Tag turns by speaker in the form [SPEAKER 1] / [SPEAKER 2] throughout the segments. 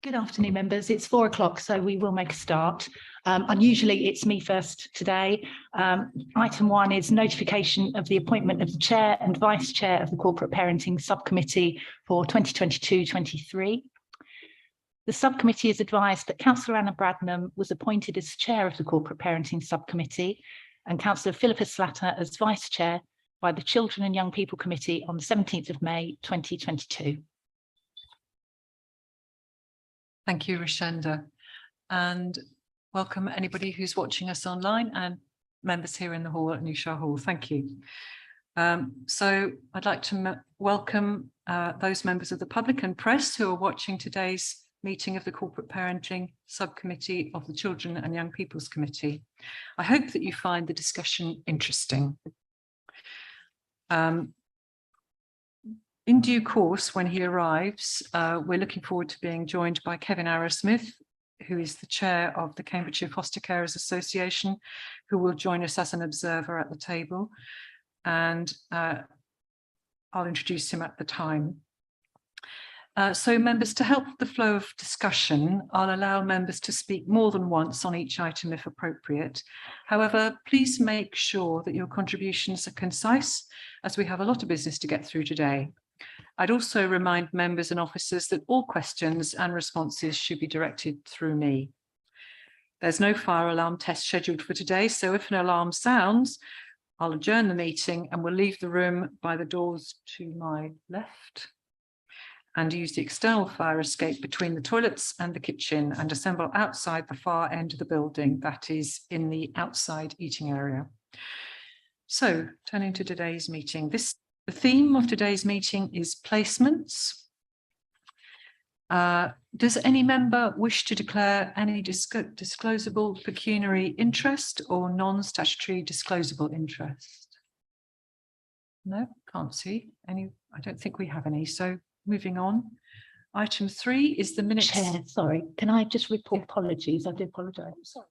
[SPEAKER 1] Good afternoon, members. It's 4 o'clock, so we will make a start. Unusually, it's me first today. Item 1 is notification of the appointment of the Chair and Vice Chair of the Corporate Parenting Subcommittee for 2022-23. The subcommittee is advised that Councillor Anna Bradnam was appointed as Chair of the Corporate Parenting Subcommittee and Councillor Philippa Slatter as Vice Chair by the Children and Young People Committee on the 17th of May 2022.
[SPEAKER 2] Thank you, Rashenda, and welcome anybody who's watching us online and members here in the hall at New Shire Hall. Thank you. So I'd like to welcome those members of the public and press who are watching today's meeting of the Corporate Parenting Subcommittee of the Children and Young People's Committee. I hope that you find the discussion interesting. In due course, when he arrives, we're looking forward to being joined by Kevin Arrowsmith, who is the chair of the Cambridgeshire Foster Carers Association, who will join us as an observer at the table. And I'll introduce him at the time. So members, to help the flow of discussion, I'll allow members to speak more than once on each item if appropriate. However, please make sure that your contributions are concise, as we have a lot of business to get through today. I'd also remind members and officers that all questions and responses should be directed through me. There's no fire alarm test scheduled for today, so if an alarm sounds, I'll adjourn the meeting and we'll leave the room by the doors to my left and use the external fire escape between the toilets and the kitchen and assemble outside the far end of the building, that is in the outside eating area. So turning to today's meeting, the theme of today's meeting is placements. Does any member wish to declare any disclosable pecuniary interest or non-statutory disclosable interest? No, can't see any. I don't think we have any. So moving on. Item 3 is the minutes.
[SPEAKER 1] Chair, sorry, can I just report apologies? I do apologise.
[SPEAKER 2] Sorry.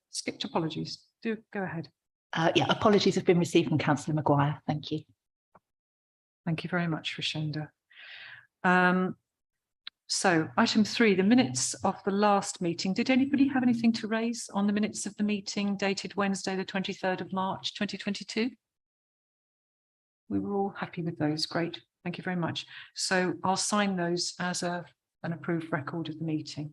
[SPEAKER 2] Skipped apologies. Do go ahead.
[SPEAKER 1] Yeah, apologies have been received from Councillor Maguire. Thank you.
[SPEAKER 2] Thank you very much, Rashenda. So item 3, the minutes of the last meeting. Did anybody have anything to raise on the minutes of the meeting dated Wednesday, the 23rd of March, 2022? We were all happy with those. Great. Thank you very much. So I'll sign those as an approved record of the meeting.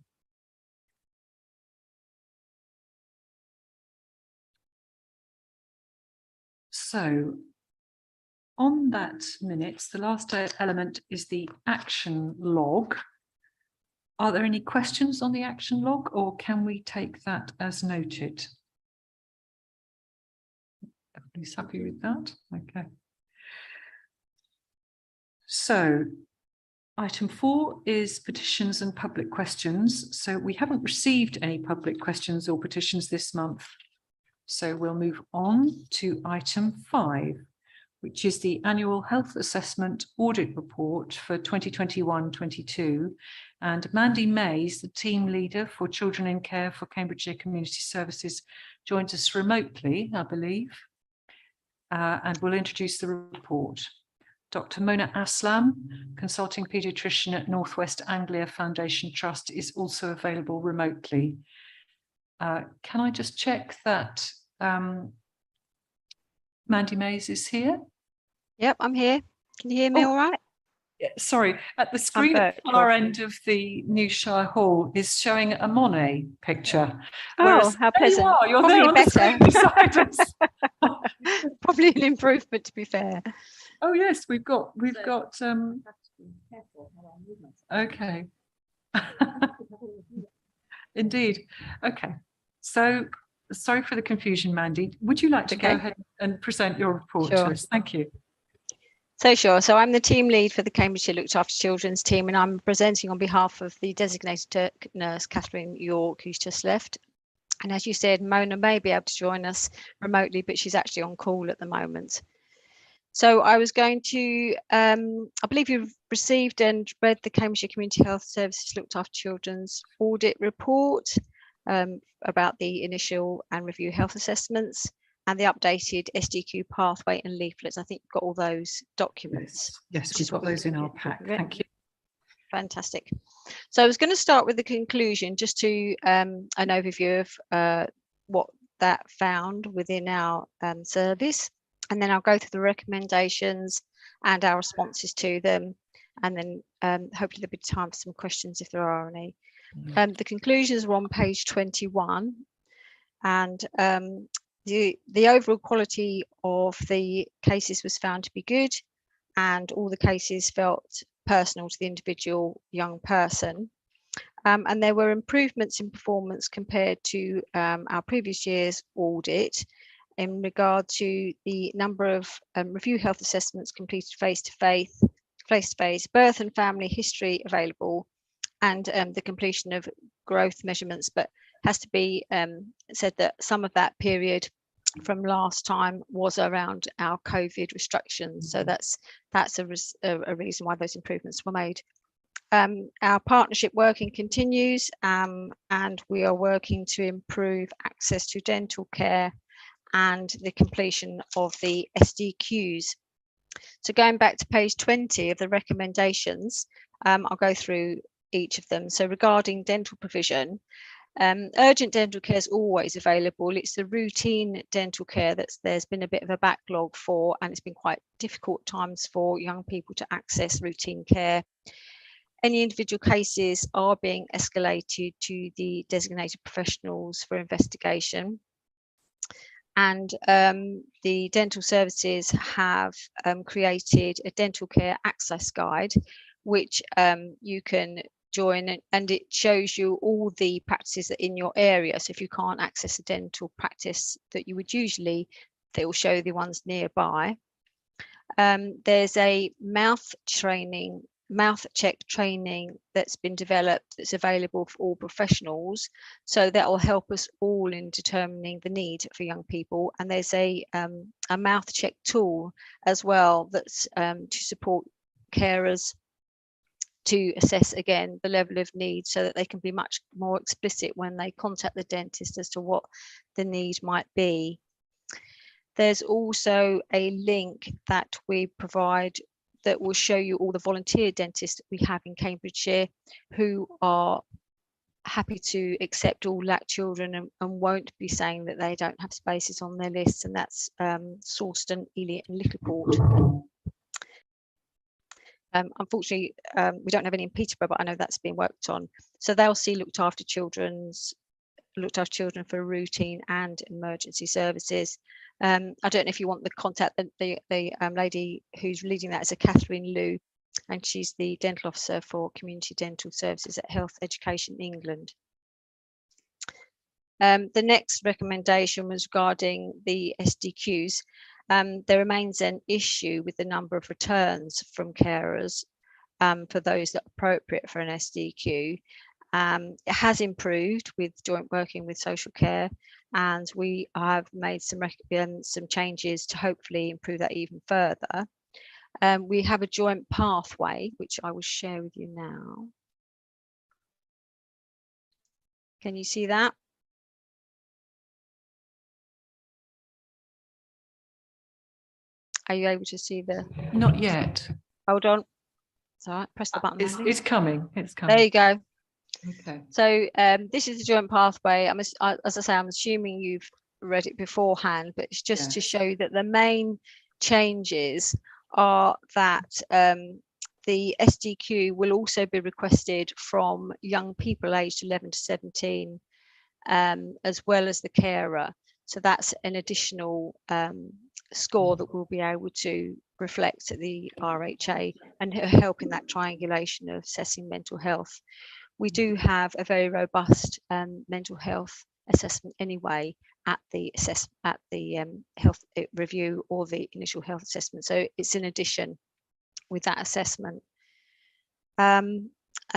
[SPEAKER 2] So on that minutes, the last element is the action log. Are there any questions on the action log, or can we take that as noted? Everybody's happy with that? Okay. So item 4 is petitions and public questions. So we haven't received any public questions or petitions this month. So we'll move on to item 5, which is the annual health assessment audit report for 2021-22. And Mandy Mays, the team leader for Children in Care for Cambridgeshire Community Services, joins us remotely, I believe, and will introduce the report. Dr. Mona Aslam, consulting paediatrician at North West Anglia Foundation Trust, is also available remotely. Can I just check that Mandy Mays is here?
[SPEAKER 3] Yep, I'm here. Can you hear me all right?
[SPEAKER 2] Yeah, sorry, at the screen at the far end of the New Shire Hall is showing a Monet picture.
[SPEAKER 3] Oh, how pleasant.
[SPEAKER 2] You're
[SPEAKER 3] probably
[SPEAKER 2] there on
[SPEAKER 3] better.
[SPEAKER 2] the screen beside us.
[SPEAKER 3] Probably an improvement, to be fair.
[SPEAKER 2] Oh yes, we've got okay. Indeed. Okay. So sorry for the confusion, Mandy. Would you like to go ahead and present your report to us? Thank you.
[SPEAKER 3] So sure. So I'm the team lead for the Cambridgeshire Looked After Children's team, and I'm presenting on behalf of the designated nurse, Catherine York, who's just left. And as you said, Mona may be able to join us remotely, but she's actually on call at the moment. So I was going to, I believe you've received and read the Cambridgeshire Community Health Services Looked After Children's audit report about the initial and review health assessments and the updated SDQ pathway and leaflets. I think you've got all those documents.
[SPEAKER 2] Yes, we've got those in our pack. Thank you.
[SPEAKER 3] Fantastic. So I was going to start with the conclusion, just to an overview of what that found within our service, and then I'll go through the recommendations and our responses to them, and then hopefully there'll be time for some questions if there are any. The conclusions were on page 21, and the overall quality of the cases was found to be good, and all the cases felt personal to the individual young person. And there were improvements in performance compared to our previous year's audit in regard to the number of review health assessments completed face-to-face, birth and family history available, and the completion of growth measurements. But has to be said that some of that period from last time was around our COVID restrictions. So that's a reason why those improvements were made. Our partnership working continues, and we are working to improve access to dental care and the completion of the SDQs. So going back to page 20 of the recommendations, I'll go through each of them. So regarding dental provision, urgent dental care is always available. It's the routine dental care there's been a bit of a backlog for, and it's been quite difficult times for young people to access routine care. Any individual cases are being escalated to the designated professionals for investigation. And the dental services have created a dental care access guide, which you can join, and it shows you all the practices that in your area. So if you can't access a dental practice that you would usually, they will show the ones nearby. There's a mouth check training that's been developed that's available for all professionals, so that will help us all in determining the need for young people. And there's a mouth check tool as well that's to support carers to assess again the level of need, so that they can be much more explicit when they contact the dentist as to what the need might be. There's also a link that we provide that will show you all the volunteer dentists we have in Cambridgeshire who are happy to accept all LAC children and won't be saying that they don't have spaces on their lists, and that's Sawston, Ely and Littleport. Unfortunately, we don't have any in Peterborough, but I know that's being worked on. So they'll see looked after children for routine and emergency services. I don't know if you want the contact. The lady who's leading that is a Catherine Liu, and she's the dental officer for community dental services at Health Education England. The next recommendation was regarding the SDQs. There remains an issue with the number of returns from carers for those that are appropriate for an SDQ. It has improved with joint working with social care, and we have made some changes to hopefully improve that even further. We have a joint pathway, which I will share with you now. Can you see that? Are you able to see the?
[SPEAKER 2] Not yet.
[SPEAKER 3] Hold on. It's all right. Press the button.
[SPEAKER 2] It's coming. It's coming.
[SPEAKER 3] There you go.
[SPEAKER 2] Okay.
[SPEAKER 3] So this is the joint pathway. As I say, I'm assuming you've read it beforehand, but it's just to show that the main changes are that the SDQ will also be requested from young people aged 11 to 17, as well as the carer. So that's an additional score that we'll be able to reflect at the RHA and help in that triangulation of assessing mental health. We do have a very robust mental health assessment anyway at the health review or the initial health assessment. So it's in addition with that assessment. And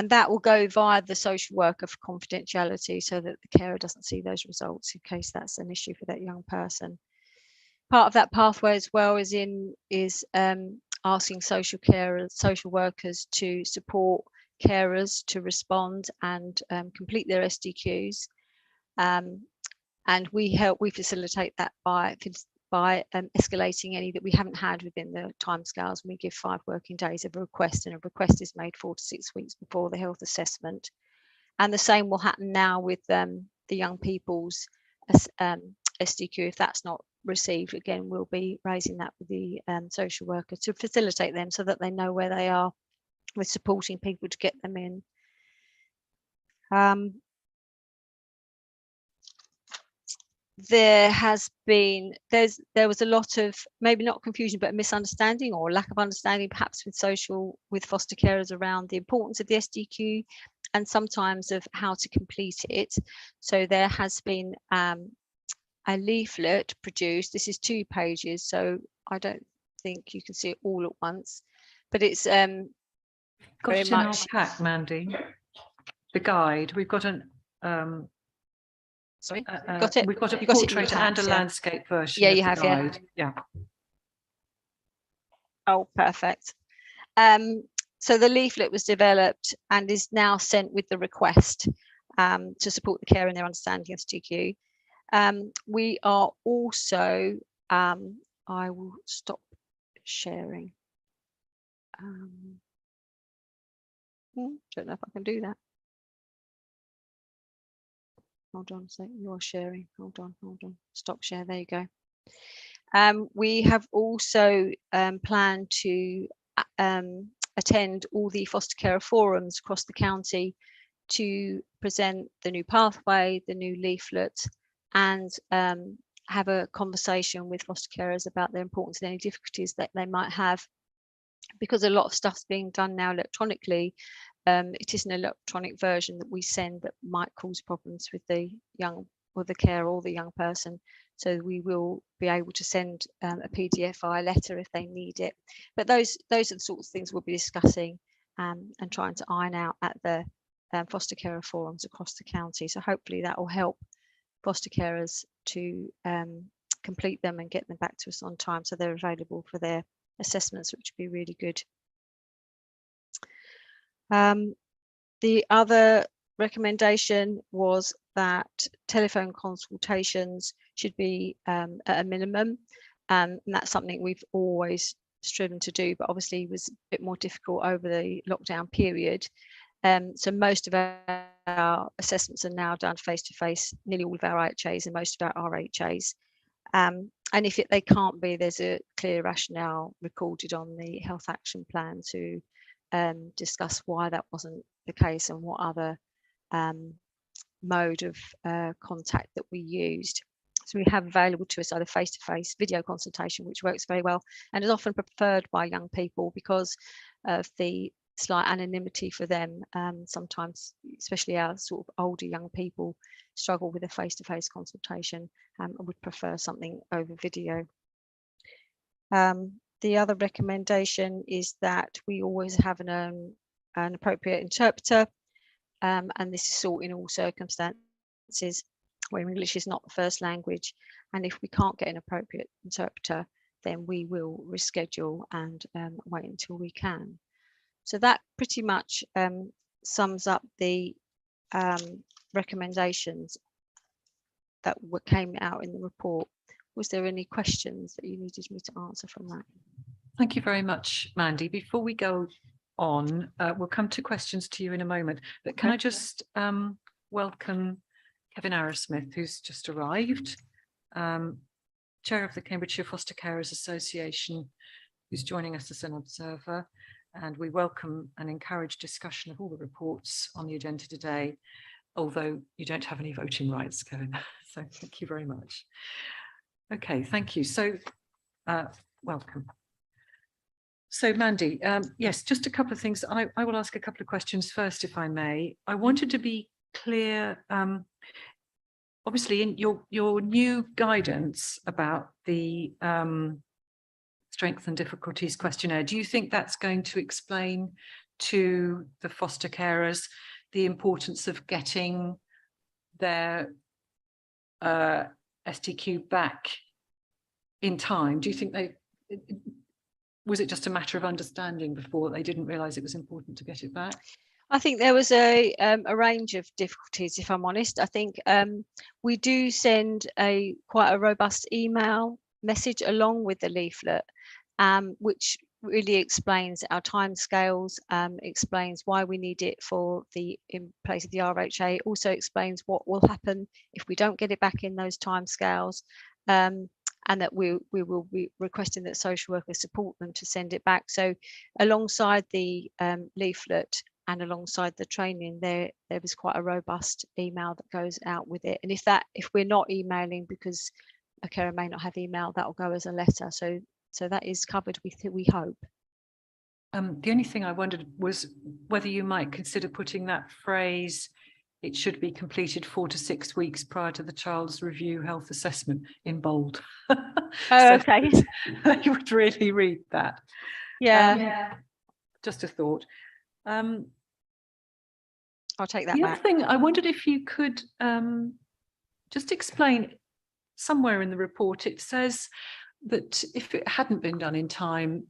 [SPEAKER 3] that will go via the social worker for confidentiality, so that the carer doesn't see those results in case that's an issue for that young person. Part of that pathway as well is asking social workers to support carers to respond and complete their SDQs, and we facilitate that by by escalating any that we haven't had within the timescales. We give 5 working days of a request, and a request is made 4 to 6 weeks before the health assessment. And the same will happen now with the young people's SDQ. If that's not received, again, we'll be raising that with the social worker to facilitate them so that they know where they are with supporting people to get them in. There was a lot of, maybe not confusion, but a misunderstanding or lack of understanding perhaps with foster carers around the importance of the SDQ and sometimes of how to complete it. So there has been a leaflet produced. This is 2 pages, so I don't think you can see it all at once, but it's
[SPEAKER 2] got
[SPEAKER 3] very
[SPEAKER 2] it in our
[SPEAKER 3] much
[SPEAKER 2] pack, Mandy. The guide. We've got an
[SPEAKER 3] sorry,
[SPEAKER 2] we've got a
[SPEAKER 3] you got it in
[SPEAKER 2] portrait
[SPEAKER 3] your
[SPEAKER 2] and a
[SPEAKER 3] packs, yeah.
[SPEAKER 2] landscape version.
[SPEAKER 3] Yeah,
[SPEAKER 2] of
[SPEAKER 3] you
[SPEAKER 2] the
[SPEAKER 3] have,
[SPEAKER 2] guide.
[SPEAKER 3] yeah.
[SPEAKER 2] Yeah.
[SPEAKER 3] Oh, perfect. So the leaflet was developed and is now sent with the request to support the care in their understanding of SDQ. We are also, I will stop sharing. Don't know if I can do that. Hold on a sec, you're sharing. Hold on. Stop share, there you go. We have also planned to attend all the foster care forums across the county to present the new pathway, the new leaflet, and have a conversation with foster carers about their importance and any difficulties that they might have. Because a lot of stuff's being done now electronically, it is an electronic version that we send that might cause problems with the young or the care or the young person. So we will be able to send a PDF via letter if they need it. But those are the sorts of things we'll be discussing and trying to iron out at the foster carer forums across the county. So hopefully that will help foster carers to complete them and get them back to us on time so they're available for their assessments, which would be really good. The other recommendation was that telephone consultations should be at a minimum, and that's something we've always striven to do, but obviously was a bit more difficult over the lockdown period. So most of our assessments are now done face-to-face, nearly all of our IHAs and most of our RHAs. And if they can't be, there's a clear rationale recorded on the health action plan to discuss why that wasn't the case and what other mode of contact that we used. So we have available to us either face-to-face video consultation, which works very well and is often preferred by young people because of the slight anonymity for them. Sometimes, especially our sort of older young people, struggle with a face-to-face consultation and would prefer something over video. The other recommendation is that we always have an appropriate interpreter, and this is sought in all circumstances where English is not the first language. And if we can't get an appropriate interpreter, then we will reschedule and wait until we can. So that pretty much sums up the recommendations that came out in the report. Was there any questions that you needed me to answer from that?
[SPEAKER 2] Thank you very much, Mandy. Before we go on, we'll come to questions to you in a moment, but can I just welcome Kevin Arrowsmith, who's just arrived, Chair of the Cambridgeshire Foster Carers Association, who's joining us as an observer. And we welcome and encourage discussion of all the reports on the agenda today, although you don't have any voting rights, Kevin. So thank you very much. Okay, thank you. So welcome. So Mandy, yes, just a couple of things. I will ask a couple of questions first, if I may. I wanted to be clear, obviously in your new guidance about the Strengths and Difficulties questionnaire, do you think that's going to explain to the foster carers the importance of getting their STQ back in time? Do you think was it just a matter of understanding before they didn't realise it was important to get it back?
[SPEAKER 3] I think there was a range of difficulties, if I'm honest. I think we do send quite a robust email message along with the leaflet, which really explains our timescales, explains why we need it for in place of the RHA, also explains what will happen if we don't get it back in those timescales, and that we will be requesting that social workers support them to send it back. So alongside the leaflet and alongside the training, there was quite a robust email that goes out with it. And if we're not emailing because a carer may not have email, that will go as a letter. So that is covered, we hope.
[SPEAKER 2] The only thing I wondered was whether you might consider putting that phrase, it should be completed 4 to 6 weeks prior to the child's review health assessment, in bold.
[SPEAKER 3] Oh, okay.
[SPEAKER 2] You would really read that.
[SPEAKER 3] Yeah.
[SPEAKER 2] Just a thought.
[SPEAKER 3] I'll take that
[SPEAKER 2] The
[SPEAKER 3] back.
[SPEAKER 2] other thing, I wondered if you could just explain, somewhere in the report it says that if it hadn't been done in time,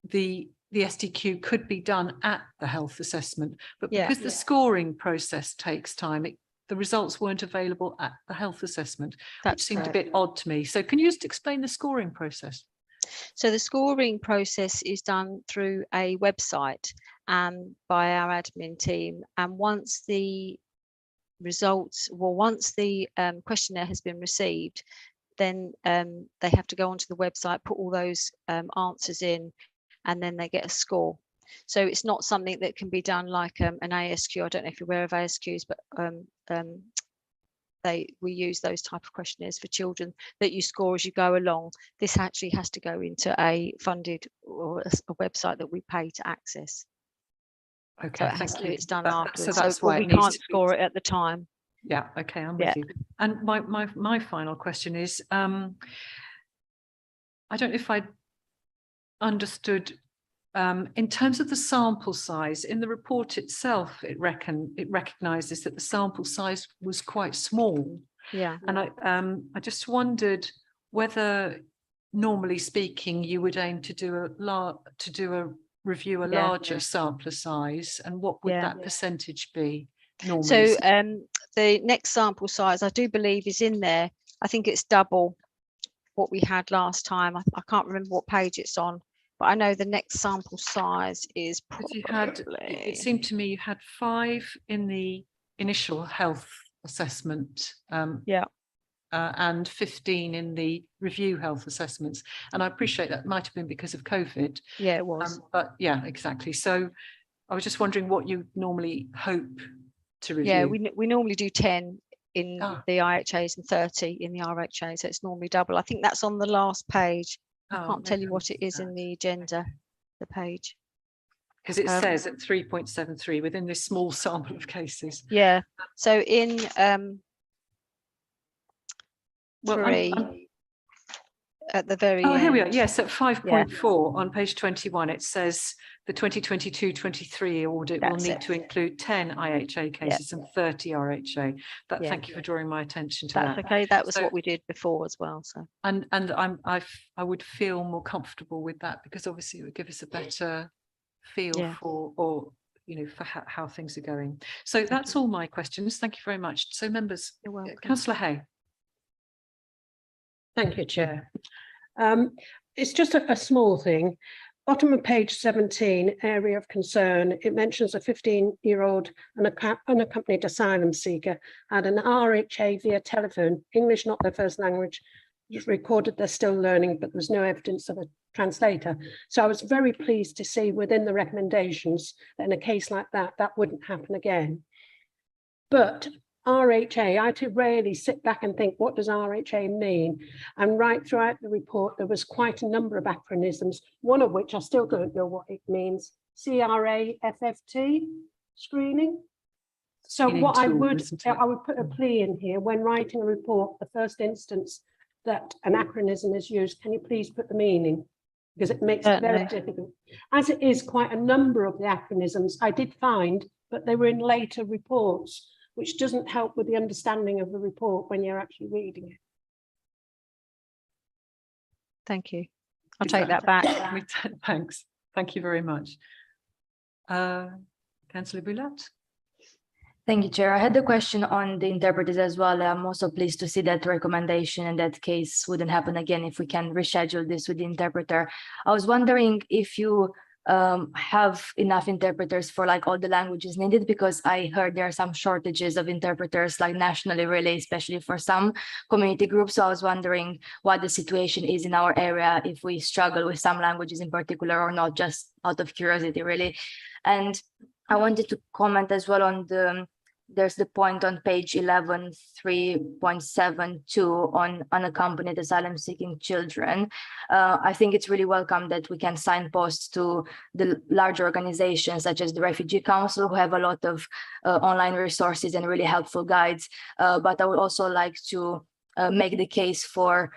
[SPEAKER 2] the SDQ could be done at the health assessment, but because the scoring process takes time, the results weren't available at the health assessment, which seemed a bit odd to me. So can you just explain the scoring process?
[SPEAKER 3] So the scoring process is done through a website by our admin team, and once the results, once the questionnaire has been received, then they have to go onto the website, put all those answers in, and then they get a score. So it's not something that can be done like an ASQ. I don't know if you're aware of ASQs, but we use those type of questionnaires for children that you score as you go along. This actually has to go into a funded or a website that we pay to access.
[SPEAKER 2] Okay,
[SPEAKER 3] so it's done afterwards.
[SPEAKER 2] So that's why
[SPEAKER 3] we can't score it at the time.
[SPEAKER 2] Yeah, okay, I'm with you. And my final question is, I don't know if I understood, in terms of the sample size, in the report itself, it recognises that the sample size was quite small.
[SPEAKER 3] Yeah.
[SPEAKER 2] And I just wondered whether, normally speaking, you would aim to do a review a larger sampler size, and what would that percentage be normally?
[SPEAKER 3] So the next sample size, I do believe, is in there. I think it's double what we had last time. I can't remember what page it's on, but I know the next sample size is probably...
[SPEAKER 2] It seemed to me you had 5 in the initial health assessment, and 15 in the review health assessments. And I appreciate that might have been because of COVID.
[SPEAKER 3] Yeah, it was.
[SPEAKER 2] But yeah, exactly. So I was just wondering what you normally hope to review.
[SPEAKER 3] Yeah, we normally do 10 in the IHAs and 30 in the RHA, so it's normally double. I think that's on the last page. I can't tell you what it is in the agenda, the page.
[SPEAKER 2] Because it says at 3.73 within this small sample of cases.
[SPEAKER 3] Yeah, so in 3 at the very end.
[SPEAKER 2] Here we are. Yes, at 5.4 on page 21, it says the 2022-23 audit will need to include 10 IHA cases and 30 RHA. Thank you for drawing my attention to that.
[SPEAKER 3] That's okay. That was what we did before as well. So
[SPEAKER 2] and I would feel more comfortable with that, because obviously it would give us a better feel for, or for how things are going. So that's all my questions. Thank you very much. So members,
[SPEAKER 3] you're welcome.
[SPEAKER 2] Councillor Hay.
[SPEAKER 4] Thank you, Chair. It's just a small thing. Bottom of page 17, area of concern, it mentions a 15-year-old unaccompanied asylum seeker had an RHA via telephone, English not their first language, recorded they're still learning, but there's no evidence of a translator. So I was very pleased to see within the recommendations that in a case like that, that wouldn't happen again. But RHA, I too rarely sit back and think, what does RHA mean? And right throughout the report, there was quite a number of acronyms, one of which I still don't know what it means. CRA, FFT, screening. So what I would put a plea in here when writing a report, the first instance that an acronym is used, can you please put the meaning? Because it makes it very difficult. As it is, quite a number of the acronyms I did find, but they were in later reports, which doesn't help with the understanding of the report when you're actually reading it.
[SPEAKER 3] Thank you. I'll take that back.
[SPEAKER 2] Thanks. Thank you very much. Councillor Boulat.
[SPEAKER 5] Thank you, Chair. I had a question on the interpreters as well. I'm also pleased to see that recommendation in that case wouldn't happen again if we can reschedule this with the interpreter. I was wondering if you have enough interpreters for like all the languages needed, because I heard there are some shortages of interpreters like nationally really, especially for some community groups. So I was wondering what the situation is in our area, if we struggle with some languages in particular or not, just out of curiosity really. And I wanted to comment as well on there's the point on page 11, 3.72 on unaccompanied asylum seeking children. I think it's really welcome that we can signpost to the larger organizations such as the Refugee Council, who have a lot of online resources and really helpful guides. But I would also like to make the case for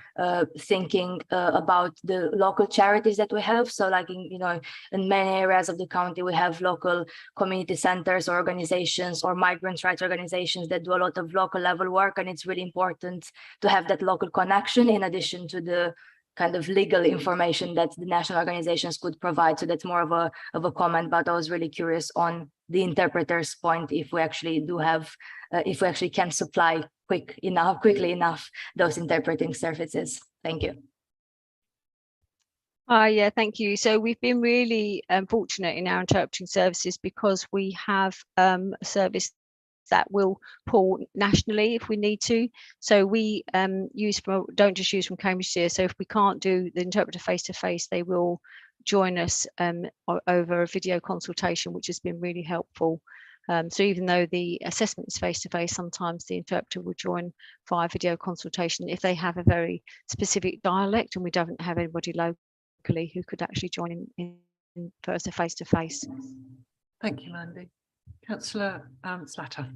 [SPEAKER 5] thinking about the local charities that we have. So like in many areas of the county, we have local community centers or organizations or migrants' rights organizations that do a lot of local level work. And it's really important to have that local connection in addition to the kind of legal information that the national organizations could provide. So that's more of a comment, but I was really curious on the interpreter's point, if we actually do have, if we actually can supply quickly enough those interpreting services. Thank you.
[SPEAKER 3] Yeah, thank you. So we've been really fortunate in our interpreting services because we have a service that will pull nationally if we need to. So we don't just use from Cambridgeshire. So if we can't do the interpreter face-to-face, they will join us over a video consultation, which has been really helpful. So even though the assessment is face-to-face, sometimes the interpreter will join via video consultation if they have a very specific dialect and we don't have anybody locally who could actually join in person face-to-face.
[SPEAKER 2] Thank you, Mandy. Councillor Slatter.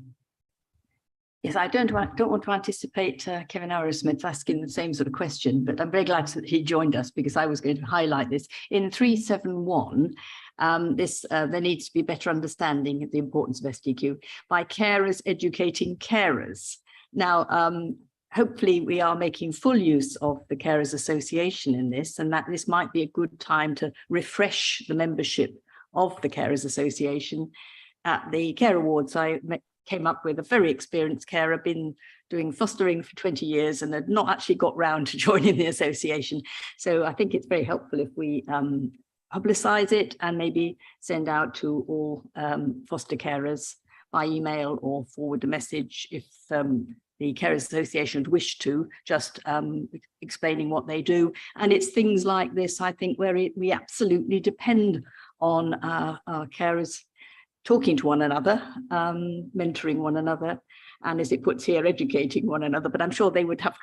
[SPEAKER 6] Yes, I don't want to anticipate Kevin Arrowsmith asking the same sort of question, but I'm very glad that he joined us because I was going to highlight this. In 371, there needs to be better understanding of the importance of SDQ by carers educating carers. Now, hopefully we are making full use of the Carers Association in this, and that this might be a good time to refresh the membership of the Carers Association. At the Care Awards, I came up with a very experienced carer, been doing fostering for 20 years and had not actually got round to joining the association. So I think it's very helpful if we publicise it and maybe send out to all foster carers by email or forward a message if the Carers Association would wish to, just explaining what they do. And it's things like this, I think, where we absolutely depend on our carers talking to one another, mentoring one another, and as it puts here, educating one another. But I'm sure they would have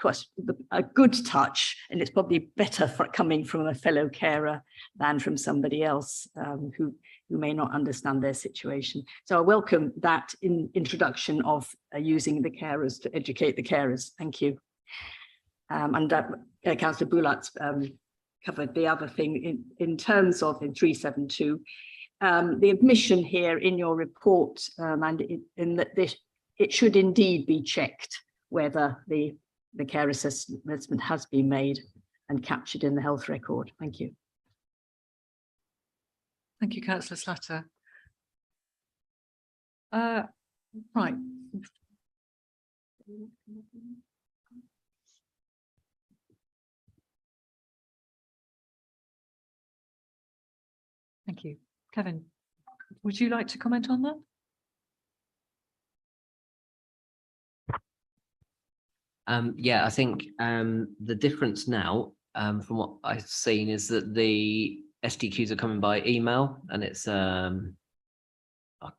[SPEAKER 6] a good touch, and it's probably better for coming from a fellow carer than from somebody else who may not understand their situation. So I welcome that introduction of using the carers to educate the carers. Thank you. And Councillor Boulat's covered the other thing in terms of in 372. The admission here in your report, and in that it should indeed be checked whether the care assessment has been made and captured in the health record. Thank you.
[SPEAKER 2] Thank you, Councillor Slatter. Right. Thank you. Kevin, would you like to comment on that?
[SPEAKER 7] Yeah, I think the difference now from what I've seen is that the SDQs are coming by email, and it's I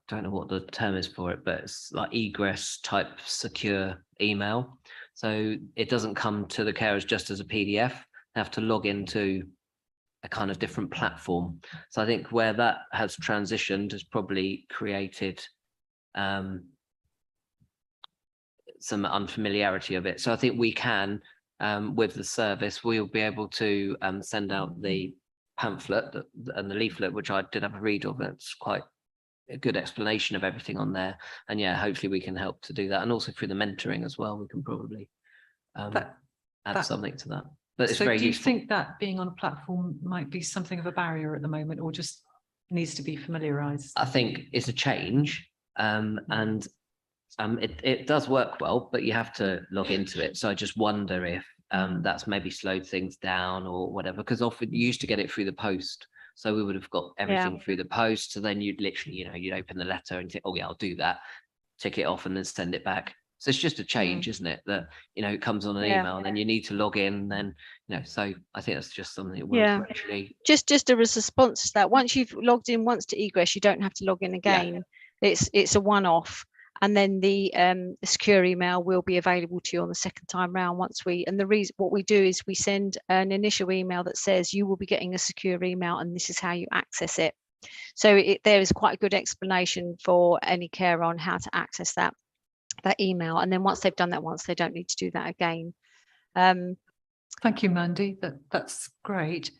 [SPEAKER 7] don't know what the term is for it, but it's like egress type secure email. So it doesn't come to the carers just as a PDF. They have to log into a kind of different platform. So I think where that has transitioned has probably created some unfamiliarity of it. So I think we can, with the service, we'll be able to send out the pamphlet and the leaflet, which I did have a read of. It's quite a good explanation of everything on there. And yeah, hopefully we can help to do that. And also through the mentoring as well, we can probably add something to that. But it's very useful. Do you think that being on a platform might be something of a barrier at the moment, or just needs to be familiarised? I think it's a change, and It does work well, but you have to log into it. So I just wonder if that's maybe slowed things down or whatever, because often you used to get it through the post. So we would have got everything through the post. So then you'd literally, you'd open the letter and say, oh yeah, I'll do that, tick it off and then send it back. So it's just a change, isn't it? That, it comes on an email and then you need to log in, then, so I think that's just something that will actually.
[SPEAKER 3] Just a response to that. Once you've logged in once to egress, you don't have to log in again. It's a one-off. And then the secure email will be available to you on the second time round what we do is we send an initial email that says you will be getting a secure email and this is how you access it. So there is quite a good explanation for any carer on how to access that email. And then once they've done that once, they don't need to do that again.
[SPEAKER 2] Thank you, Mandy. That's great.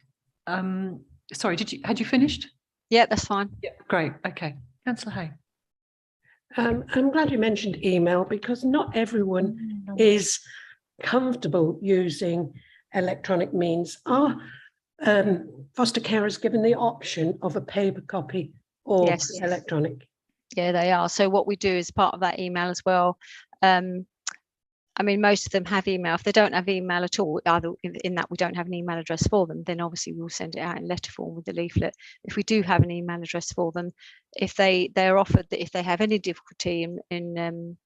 [SPEAKER 2] Sorry, had you finished?
[SPEAKER 3] Yeah, that's fine.
[SPEAKER 2] Yeah, great. Okay. Councillor Hay.
[SPEAKER 4] I'm glad you mentioned email, because not everyone is comfortable using electronic means. Are foster carers given the option of a paper copy or electronic?
[SPEAKER 3] Yeah, they are. So what we do is part of that email as well. I mean, most of them have email. If they don't have email at all, either in that we don't have an email address for them, then obviously we'll send it out in letter form with the leaflet. If we do have an email address for them, if they're offered that if they have any difficulty in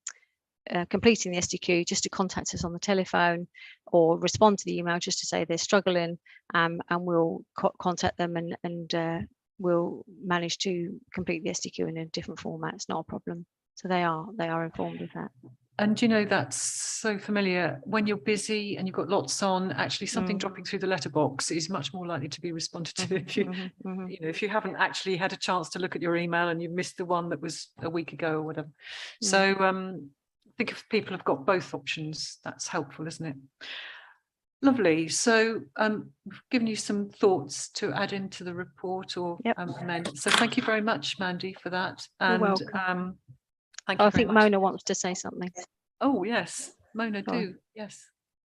[SPEAKER 3] completing the SDQ, just to contact us on the telephone or respond to the email just to say they're struggling, and we'll contact them and we'll manage to complete the SDQ in a different format. It's not a problem. So they are informed of that.
[SPEAKER 2] And that's so familiar. When you're busy and you've got lots on, actually something dropping through the letterbox is much more likely to be responded to if you, if you haven't actually had a chance to look at your email and you've missed the one that was a week ago or whatever. So I think if people have got both options, that's helpful, isn't it? Lovely. So we've given you some thoughts to add into the report or amend. So thank you very much, Mandy, for that. And
[SPEAKER 3] you're welcome.
[SPEAKER 2] thank you
[SPEAKER 3] I think
[SPEAKER 2] much.
[SPEAKER 3] Mona wants to say something.
[SPEAKER 2] Oh, yes. Mona, do. Yes.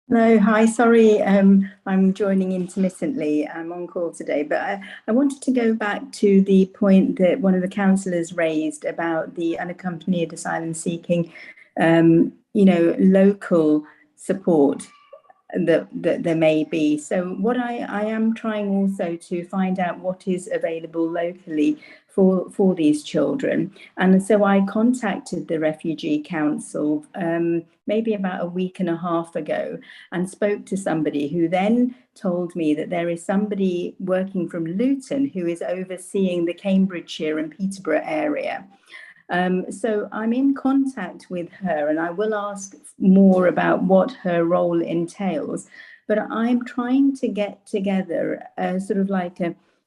[SPEAKER 8] No, hi, sorry, I'm joining intermittently. I'm on call today, but I wanted to go back to the point that one of the councillors raised about the unaccompanied asylum seeking, local support that there may be. So what I am trying also to find out what is available locally for these children. And so I contacted the Refugee Council maybe about a week and a half ago and spoke to somebody who then told me that there is somebody working from Luton who is overseeing the Cambridgeshire and Peterborough area. So I'm in contact with her and I will ask more about what her role entails, but I'm trying to get together sort of like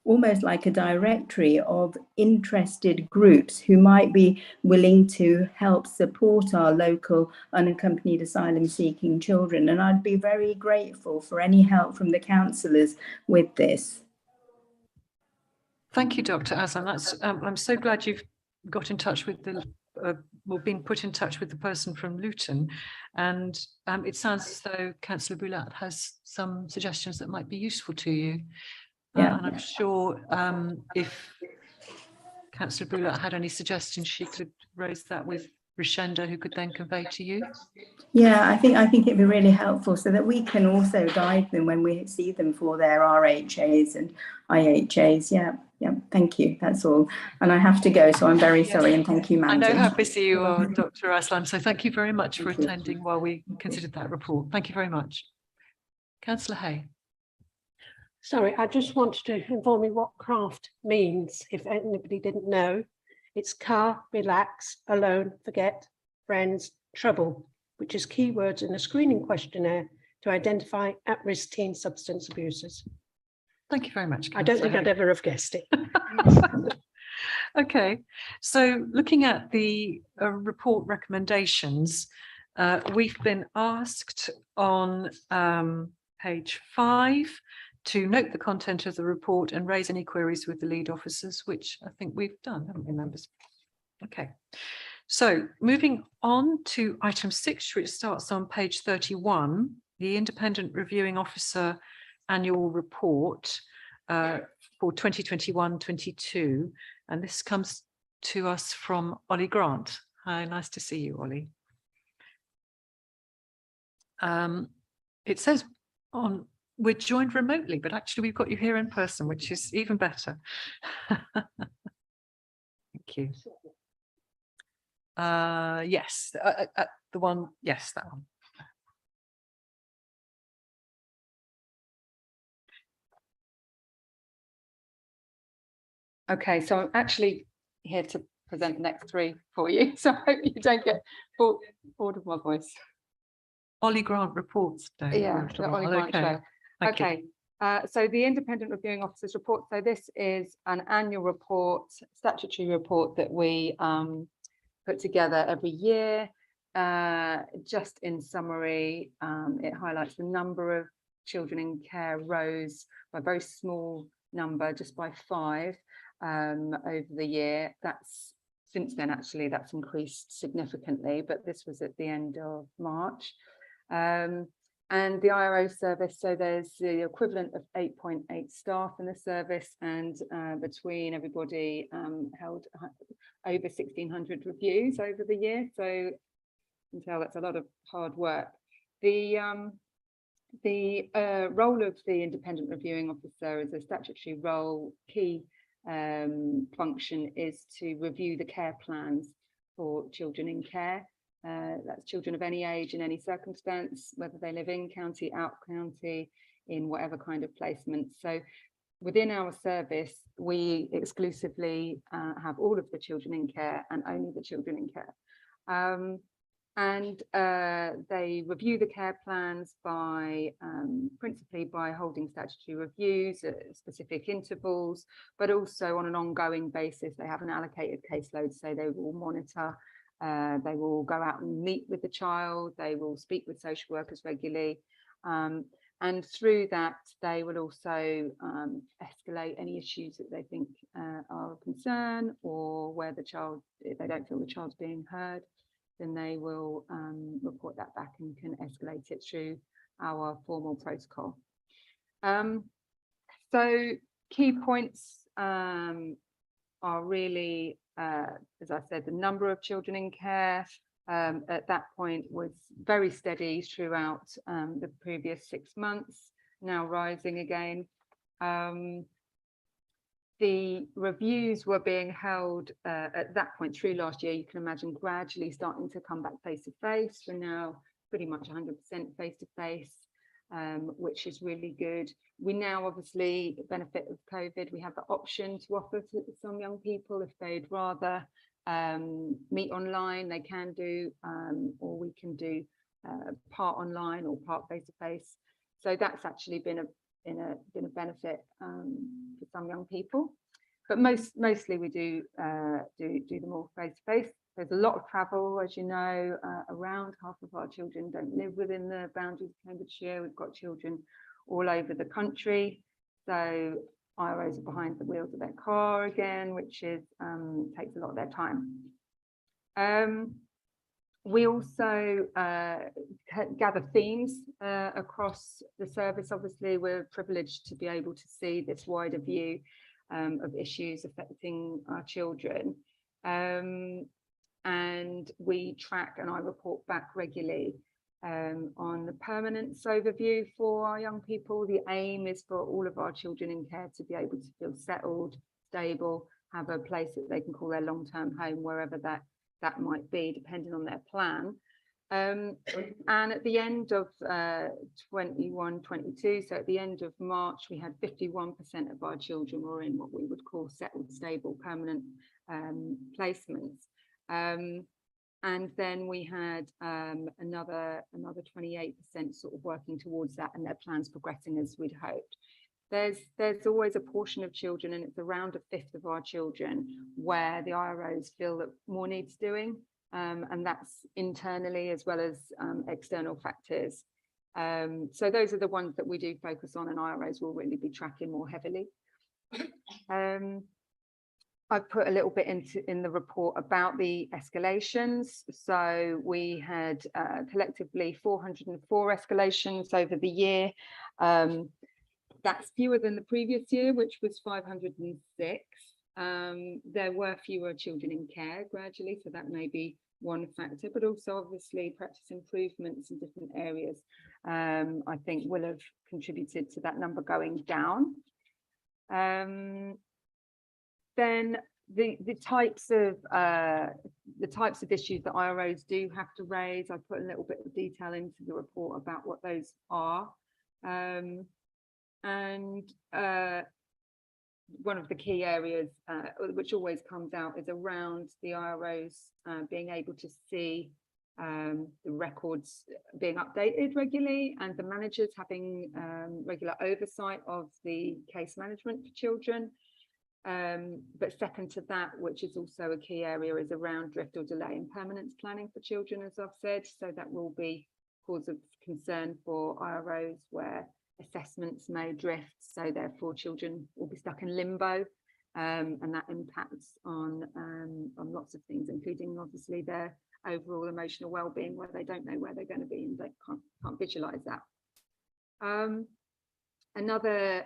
[SPEAKER 8] almost like a directory of interested groups who might be willing to help support our local unaccompanied asylum seeking children. And I'd be very grateful for any help from the councillors with this.
[SPEAKER 2] Thank you, Dr. Aslam. That's I'm so glad you've got in touch with been put in touch with the person from Luton, and it sounds as though Councillor Boulat has some suggestions that might be useful to you. And I'm sure if Councillor Boulat had any suggestions, she could raise that with Rishenda, who could then convey to you.
[SPEAKER 8] Yeah, I think it'd be really helpful so that we can also guide them when we see them for their RHAs and IHAs. Yeah, thank you. That's all. And I have to go, so I'm very sorry. And thank you, Mandy.
[SPEAKER 2] I know how busy you are, Dr. Aslam. So thank you very much for attending while we considered that report. Thank you very much. Councillor Hay.
[SPEAKER 4] Sorry, I just wanted to inform you what craft means, if anybody didn't know. It's car, relax, alone, forget, friends, trouble, which is keywords in a screening questionnaire to identify at-risk teen substance abusers.
[SPEAKER 2] Thank you very much, Councillor.
[SPEAKER 4] I don't think I'd ever have guessed it.
[SPEAKER 2] Okay, so looking at the report recommendations, we've been asked on page 5 to note the content of the report and raise any queries with the lead officers, which I think we've done, haven't we, members? Okay, so moving on to item 6, which starts on page 31, the Independent Reviewing Officer Annual Report for 2021-22, and this comes to us from Ollie Grant. Hi, nice to see you, Ollie. It says we're joined remotely, but actually we've got you here in person, which is even better. Thank you. Yes, the one, yes, that one.
[SPEAKER 9] Okay, so I'm actually here to present the next three for you, so I hope you don't get bored of my voice.
[SPEAKER 2] Ollie Grant reports today.
[SPEAKER 9] Yeah, the Ollie Grant show. Okay, so the Independent Reviewing Officer's report. So this is an annual report, statutory report that we put together every year. Just in summary, it highlights the number of children in care rose by a very small number, just by 5 over the year. That's since then, actually, that's increased significantly, but this was at the end of March. And the IRO service, so there's the equivalent of 8.8 staff in the service, and between everybody held over 1,600 reviews over the year. So you can tell that's a lot of hard work. The role of the Independent Reviewing Officer is a statutory role. Key function is to review the care plans for children in care. That's children of any age in any circumstance, whether they live in county, out county, in whatever kind of placement. So within our service, we exclusively have all of the children in care and only the children in care. They review the care plans by principally by holding statutory reviews at specific intervals, but also on an ongoing basis. They have an allocated caseload, so they will monitor. They will go out and meet with the child. They will speak with social workers regularly. And through that, they will also escalate any issues that they think are of concern, or where the child, if they don't feel the child's being heard, then they will report that back and can escalate it through our formal protocol. So key points are really, as I said, the number of children in care at that point was very steady throughout the previous 6 months, now rising again. The reviews were being held at that point through last year. You can imagine gradually starting to come back face to face. We're now pretty much 100% face to face, which is really good. We now obviously benefit of COVID. We have the option to offer to some young people if they'd rather meet online, they can do, or we can do part online or part face to face. So that's actually been a benefit for some young people, but mostly we do them all face to face. There's a lot of travel, as you know. Around half of our children don't live within the boundaries of Cambridgeshire. We've got children all over the country, so IROs are behind the wheels of their car again, which is takes a lot of their time. We also gather themes across the service. Obviously, we're privileged to be able to see this wider view of issues affecting our children. And we track, and I report back regularly on the permanence overview for our young people. The aim is for all of our children in care to be able to feel settled, stable, have a place that they can call their long-term home, wherever that might be, depending on their plan. And at the end of 21-22, so at the end of March, we had 51% of our children were in what we would call settled, stable, permanent placements. And then we had another 28% sort of working towards that, and their plans progressing as we'd hoped. There's always a portion of children, and it's around 1/5 of our children, where the IROs feel that more needs doing, and that's internally as well as external factors. So those are the ones that we do focus on, and IROs will really be tracking more heavily. I've put a little bit in the report about the escalations. So we had collectively 404 escalations over the year. That's fewer than the previous year, which was 506. There were fewer children in care gradually, so that may be one factor, but also obviously practice improvements in different areas, I think will have contributed to that number going down. Then the types of issues that IROs do have to raise, I put a little bit of detail into the report about what those are. One of the key areas which always comes out is around the IROs being able to see the records being updated regularly, and the managers having regular oversight of the case management for children. But second to that, which is also a key area, is around drift or delay in permanence planning for children, as I've said. So that will be cause of concern for IROs where assessments may drift, so therefore children will be stuck in limbo, and that impacts on lots of things, including obviously their overall emotional well-being, where they don't know where they're going to be and they can't visualize that. Another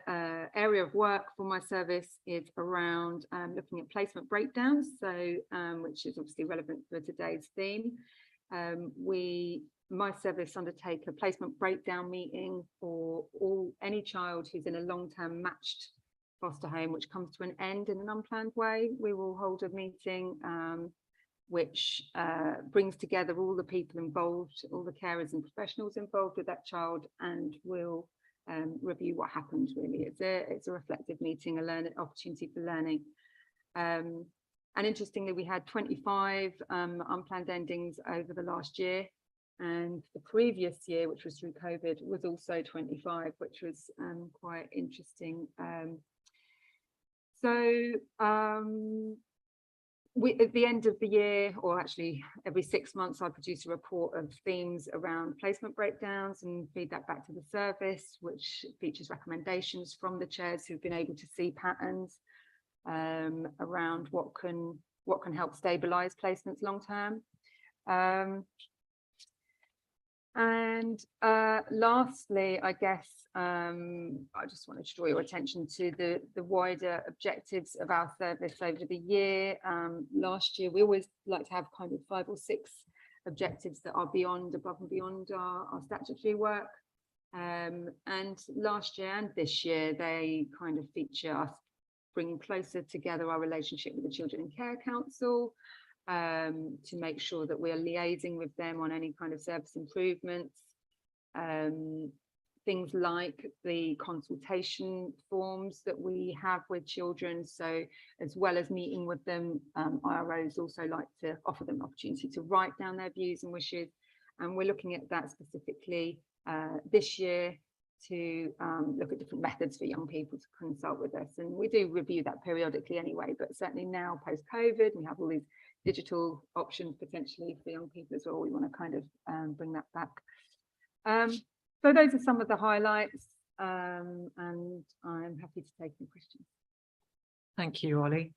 [SPEAKER 9] area of work for my service is around looking at placement breakdowns, so which is obviously relevant for today's theme. My service undertake a placement breakdown meeting for any child who's in a long-term matched foster home which comes to an end in an unplanned way. We will hold a meeting which brings together all the people involved, all the carers and professionals involved with that child, and will review what happened. Really, it's a reflective meeting, a opportunity for learning. And interestingly, we had 25 unplanned endings over the last year, and the previous year, which was through COVID, was also 25, which was quite interesting. At the end of the year, or actually every 6 months, I produce a report of themes around placement breakdowns and feed that back to the service, which features recommendations from the chairs who've been able to see patterns around what can help stabilise placements long term. Lastly, I guess I just wanted to draw your attention to the wider objectives of our service over the year. Last year, we always like to have kind of 5 or 6 objectives that are above and beyond our statutory work. And last year and this year, they kind of feature us bringing closer together our relationship with the Children in Care Council, to make sure that we are liaising with them on any kind of service improvements. Things like the consultation forms that we have with children. So as well as meeting with them, IROs also like to offer them an opportunity to write down their views and wishes. And we're looking at that specifically this year to look at different methods for young people to consult with us. And we do review that periodically anyway, but certainly now post-COVID, we have all these digital options potentially for young people as well. We want to kind of bring that back. So those are some of the highlights, and I'm happy to take any questions.
[SPEAKER 2] Thank you, Ollie.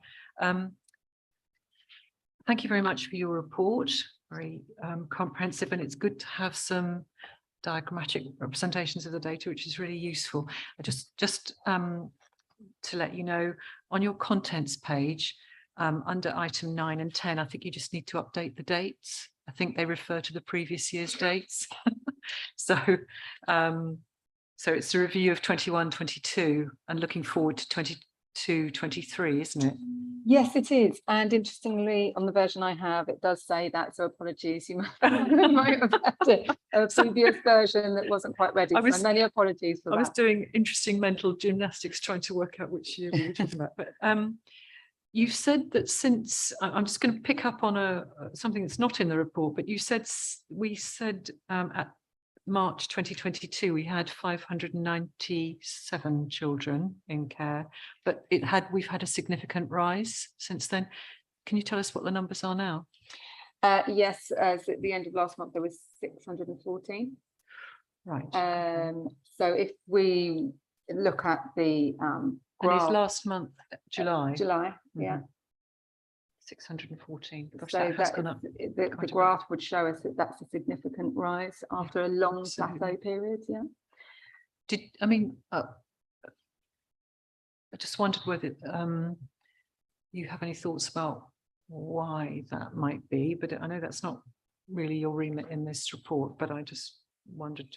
[SPEAKER 2] Thank you very much for your report. Very comprehensive, and it's good to have some diagrammatic representations of the data, which is really useful. I just to let you know, on your contents page, under item 9 and 10, I think you just need to update the dates. I think they refer to the previous year's dates. So it's a review of 21-22 and looking forward to 22-23, isn't it?
[SPEAKER 9] Yes, it is. And interestingly, on the version I have, it does say that. So apologies, you might have had a previous version that wasn't quite ready. So many apologies for that.
[SPEAKER 2] I was doing interesting mental gymnastics trying to work out which year we were talking about. But you've said that since, I'm just going to pick up on something that's not in the report, but we said at March 2022 we had 597 children in care, but we've had a significant rise since then. Can you tell us what the numbers are now?
[SPEAKER 9] Yes, as at the end of last month there was 614.
[SPEAKER 2] Right.
[SPEAKER 9] So if we look at the
[SPEAKER 2] graph, and is last month July?
[SPEAKER 9] Yeah.
[SPEAKER 2] 614. Gosh,
[SPEAKER 9] so
[SPEAKER 2] that has gone up.
[SPEAKER 9] The graph would show us that that's a significant rise after a long plateau period. Yeah.
[SPEAKER 2] I just wondered whether you have any thoughts about why that might be, but I know that's not really your remit in this report, but I just wondered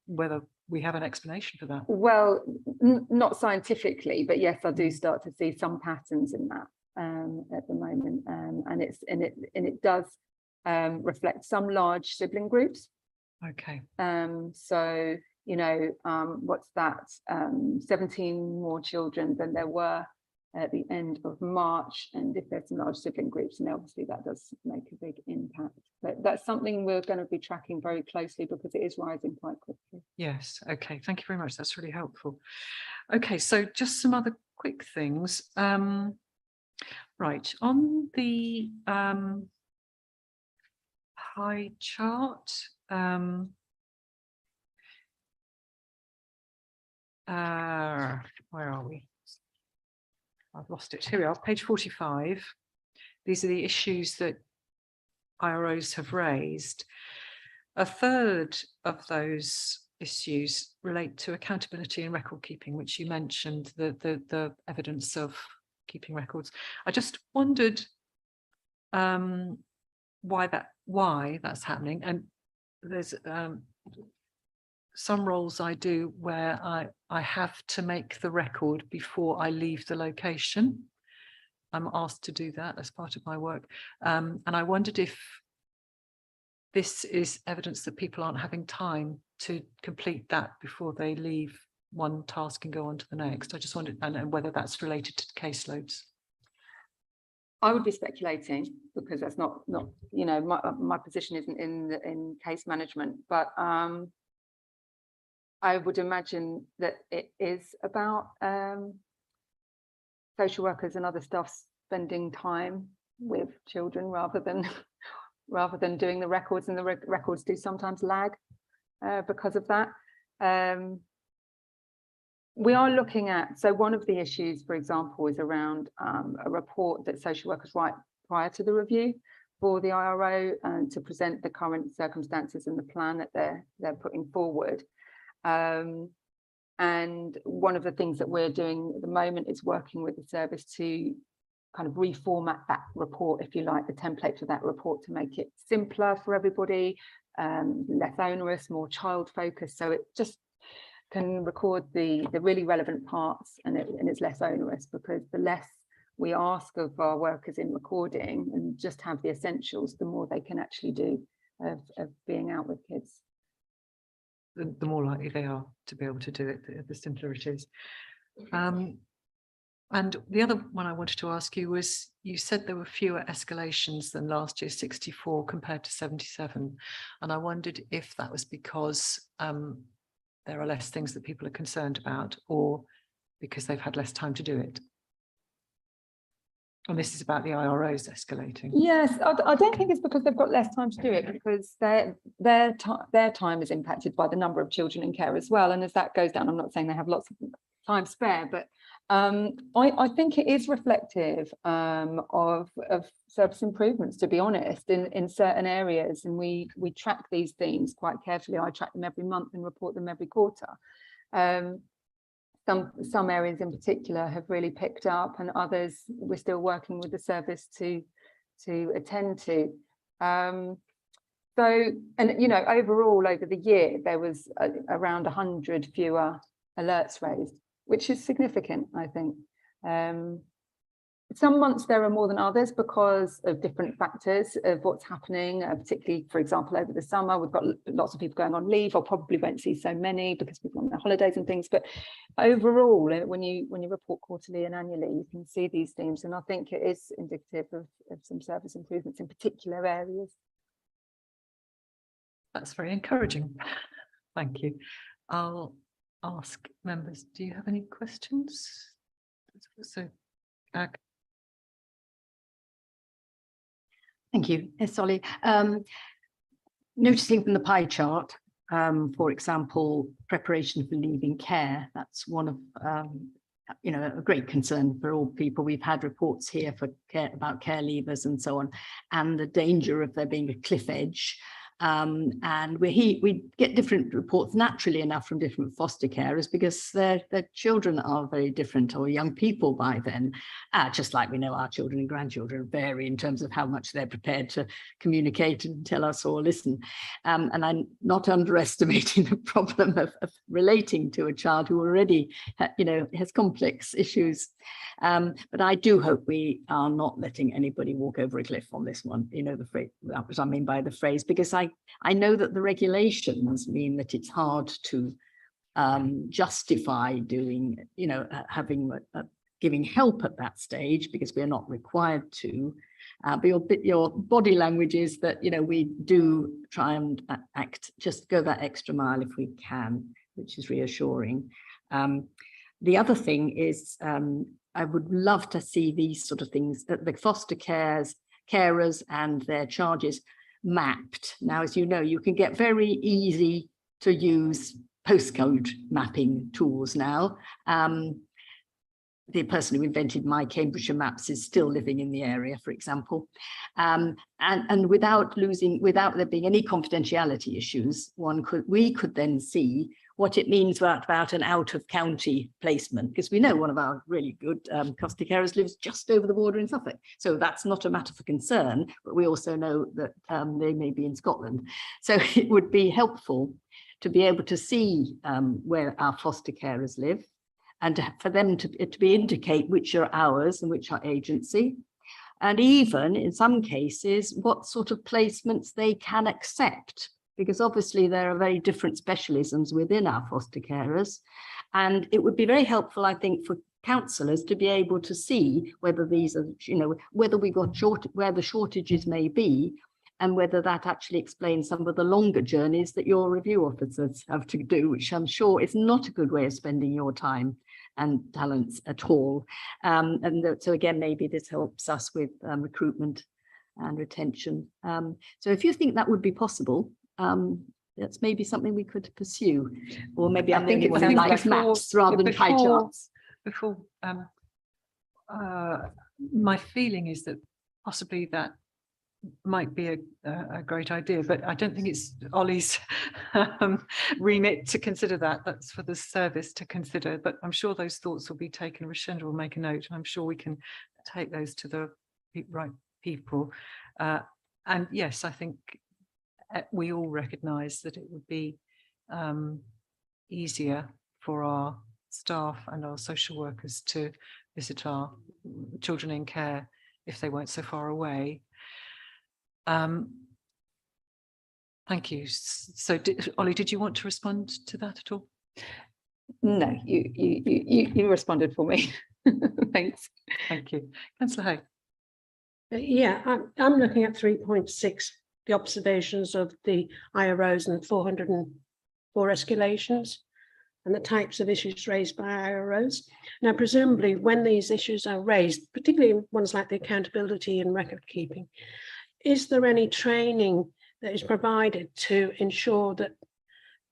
[SPEAKER 2] whether we have an explanation for that.
[SPEAKER 9] Well, not scientifically, but yes, I do start to see some patterns in that at the moment, and it does reflect some large sibling groups.
[SPEAKER 2] Okay.
[SPEAKER 9] So you know, what's that? 17 more children than there were at the end of March, and if there's some large sibling groups, and obviously that does make a big impact. But that's something we're going to be tracking very closely because it is rising quite quickly.
[SPEAKER 2] Yes. Okay. Thank you very much. That's really helpful. Okay. So just some other quick things. Right. On the pie chart, where are we? I've lost it. Here we are, page 45. These are the issues that IROs have raised. A third of those issues relate to accountability and record keeping, which you mentioned, the evidence of keeping records. I just wondered why that's happening. And there's some roles I do where I have to make the record before I leave the location. I'm asked to do that as part of my work. And I wondered if this is evidence that people aren't having time to complete that before they leave one task and go on to the next. I just wondered, and whether that's related to caseloads.
[SPEAKER 9] I would be speculating because that's not you know, my position isn't in case management, but I would imagine that it is about social workers and other staff spending time with children rather than doing the records, and the records do sometimes lag because of that. We are looking at, so one of the issues, for example, is around a report that social workers write prior to the review for the IRO and to present the current circumstances and the plan that they're putting forward. And one of the things that we're doing at the moment is working with the service to kind of reformat that report, if you like, the template for that report, to make it simpler for everybody, less onerous, more child focused, so it just can record the really relevant parts, and it's less onerous, because the less we ask of our workers in recording and just have the essentials, the more they can actually do of being out with kids.
[SPEAKER 2] The more likely they are to be able to do it, the simpler it is. And the other one I wanted to ask you was, you said there were fewer escalations than last year, 64 compared to 77. And I wondered if that was because there are less things that people are concerned about, or because they've had less time to do it. And this is about the IROs escalating.
[SPEAKER 9] Yes, I don't think it's because they've got less time to do it, because their time is impacted by the number of children in care as well. And as that goes down, I'm not saying they have lots of time spare, but I think it is reflective of service improvements, to be honest, in certain areas. And we track these themes quite carefully. I track them every month and report them every quarter. Some areas in particular have really picked up, and others we're still working with the service to attend to. So, and you know, overall over the year there was around 100 fewer alerts raised, which is significant, I think. Some months there are more than others because of different factors of what's happening, particularly, for example, over the summer, we've got lots of people going on leave, or probably won't see so many because people are on their holidays and things. But overall, when you report quarterly and annually, you can see these themes. And I think it is indicative of some service improvements in particular areas.
[SPEAKER 2] That's very encouraging. Thank you. I'll ask members, do you have any questions? So,
[SPEAKER 6] thank you. Yes, Solly. Noticing from the pie chart, for example, preparation for leaving care, that's one of you know, a great concern for all people. We've had reports here for care about care leavers and so on, and the danger of there being a cliff edge. And we get different reports naturally enough from different foster carers because their children are very different, or young people by then, just like we know our children and grandchildren vary in terms of how much they're prepared to communicate and tell us or listen. And I'm not underestimating the problem of relating to a child who already, has complex issues. But I do hope we are not letting anybody walk over a cliff on this one. The phrase, that was what I mean by the phrase, because I know that the regulations mean that it's hard to justify doing, giving help at that stage because we're not required to. But your body language is that, we do try and go that extra mile if we can, which is reassuring. The other thing is, I would love to see these sort of things, the foster carers and their charges mapped. Now, as you know, you can get very easy to use postcode mapping tools now. The person who invented my Cambridgeshire maps is still living in the area, for example. And without there being any confidentiality issues, we could then see what it means about an out-of-county placement, because we know one of our really good foster carers lives just over the border in Suffolk. So that's not a matter for concern, but we also know that they may be in Scotland. So it would be helpful to be able to see where our foster carers live, and for them to indicate which are ours and which are agency. And even in some cases, what sort of placements they can accept, because obviously there are very different specialisms within our foster carers. And it would be very helpful, I think, for counsellors to be able to see whether these are, whether we got where the shortages may be, and whether that actually explains some of the longer journeys that your review officers have to do, which I'm sure is not a good way of spending your time and talents at all. So again, maybe this helps us with recruitment and retention. So if you think that would be possible, that's maybe something we could pursue, or maybe I'm the only one who likes maps rather than pie charts.
[SPEAKER 2] My feeling is that possibly that might be a great idea, but I don't think it's Ollie's remit to consider that. That's for the service to consider, but I'm sure those thoughts will be taken. Rashenda will make a note, and I'm sure we can take those to the right people. And yes, I think we all recognise that it would be easier for our staff and our social workers to visit our children in care if they weren't so far away. Thank you. So, Ollie, did you want to respond to that at all?
[SPEAKER 9] No, you responded for me. Thanks.
[SPEAKER 2] Thank you. Councillor Hay.
[SPEAKER 4] Yeah, I'm looking at 3.6, the observations of the IROs and 404 escalations and the types of issues raised by IROs. Now, presumably when these issues are raised, particularly ones like the accountability and record keeping, is there any training that is provided to ensure that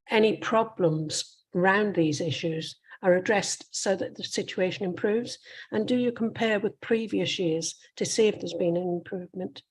[SPEAKER 4] any problems around these issues are addressed so that the situation improves? And do you compare with previous years to see if there's been an improvement?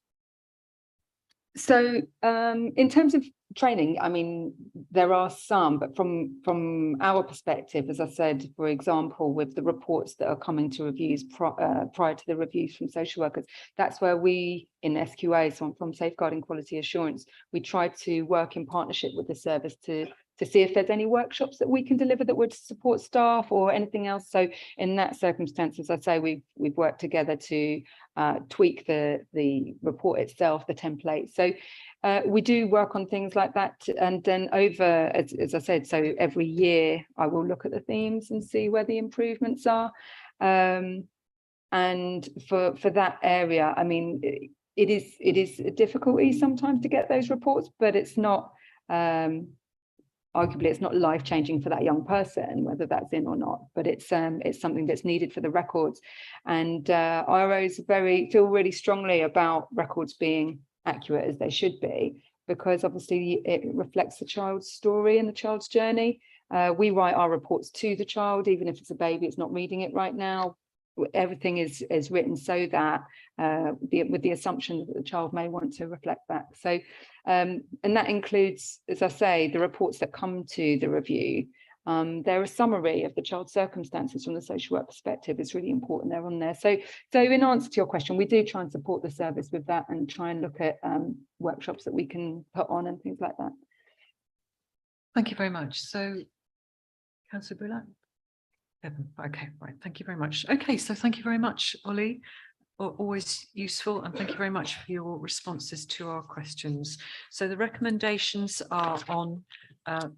[SPEAKER 9] So in terms of training, I mean, there are some, but from our perspective, as I said, for example, with the reports that are coming to reviews prior to the reviews from social workers, that's where we in SQA, so from Safeguarding Quality Assurance, we try to work in partnership with the service to see if there's any workshops that we can deliver that would support staff or anything else. So in that circumstance, as I say, we've worked together to tweak the report itself, the template. So we do work on things like that. And then over, as I said, so every year I will look at the themes and see where the improvements are. And for that area, I mean, it is a difficulty sometimes to get those reports, but it's not, arguably it's not life-changing for that young person, whether that's in or not, but it's something that's needed for the records. And IROs feel really strongly about records being accurate as they should be, because obviously it reflects the child's story and the child's journey. We write our reports to the child, even if it's a baby, it's not reading it right now. everything is written so that with the assumption that the child may want to reflect back. So and that includes, as I say, the reports that come to the review. They're a summary of the child's circumstances from the social work perspective. It's really important they're on there. So in answer to your question, we do try and support the service with that and try and look at workshops that we can put on and things like that.
[SPEAKER 2] Thank you very much. So, Councillor Boulat? Okay, right. Thank you very much. Okay, so thank you very much, Ollie. Always useful, and thank you very much for your responses to our questions. So the recommendations are on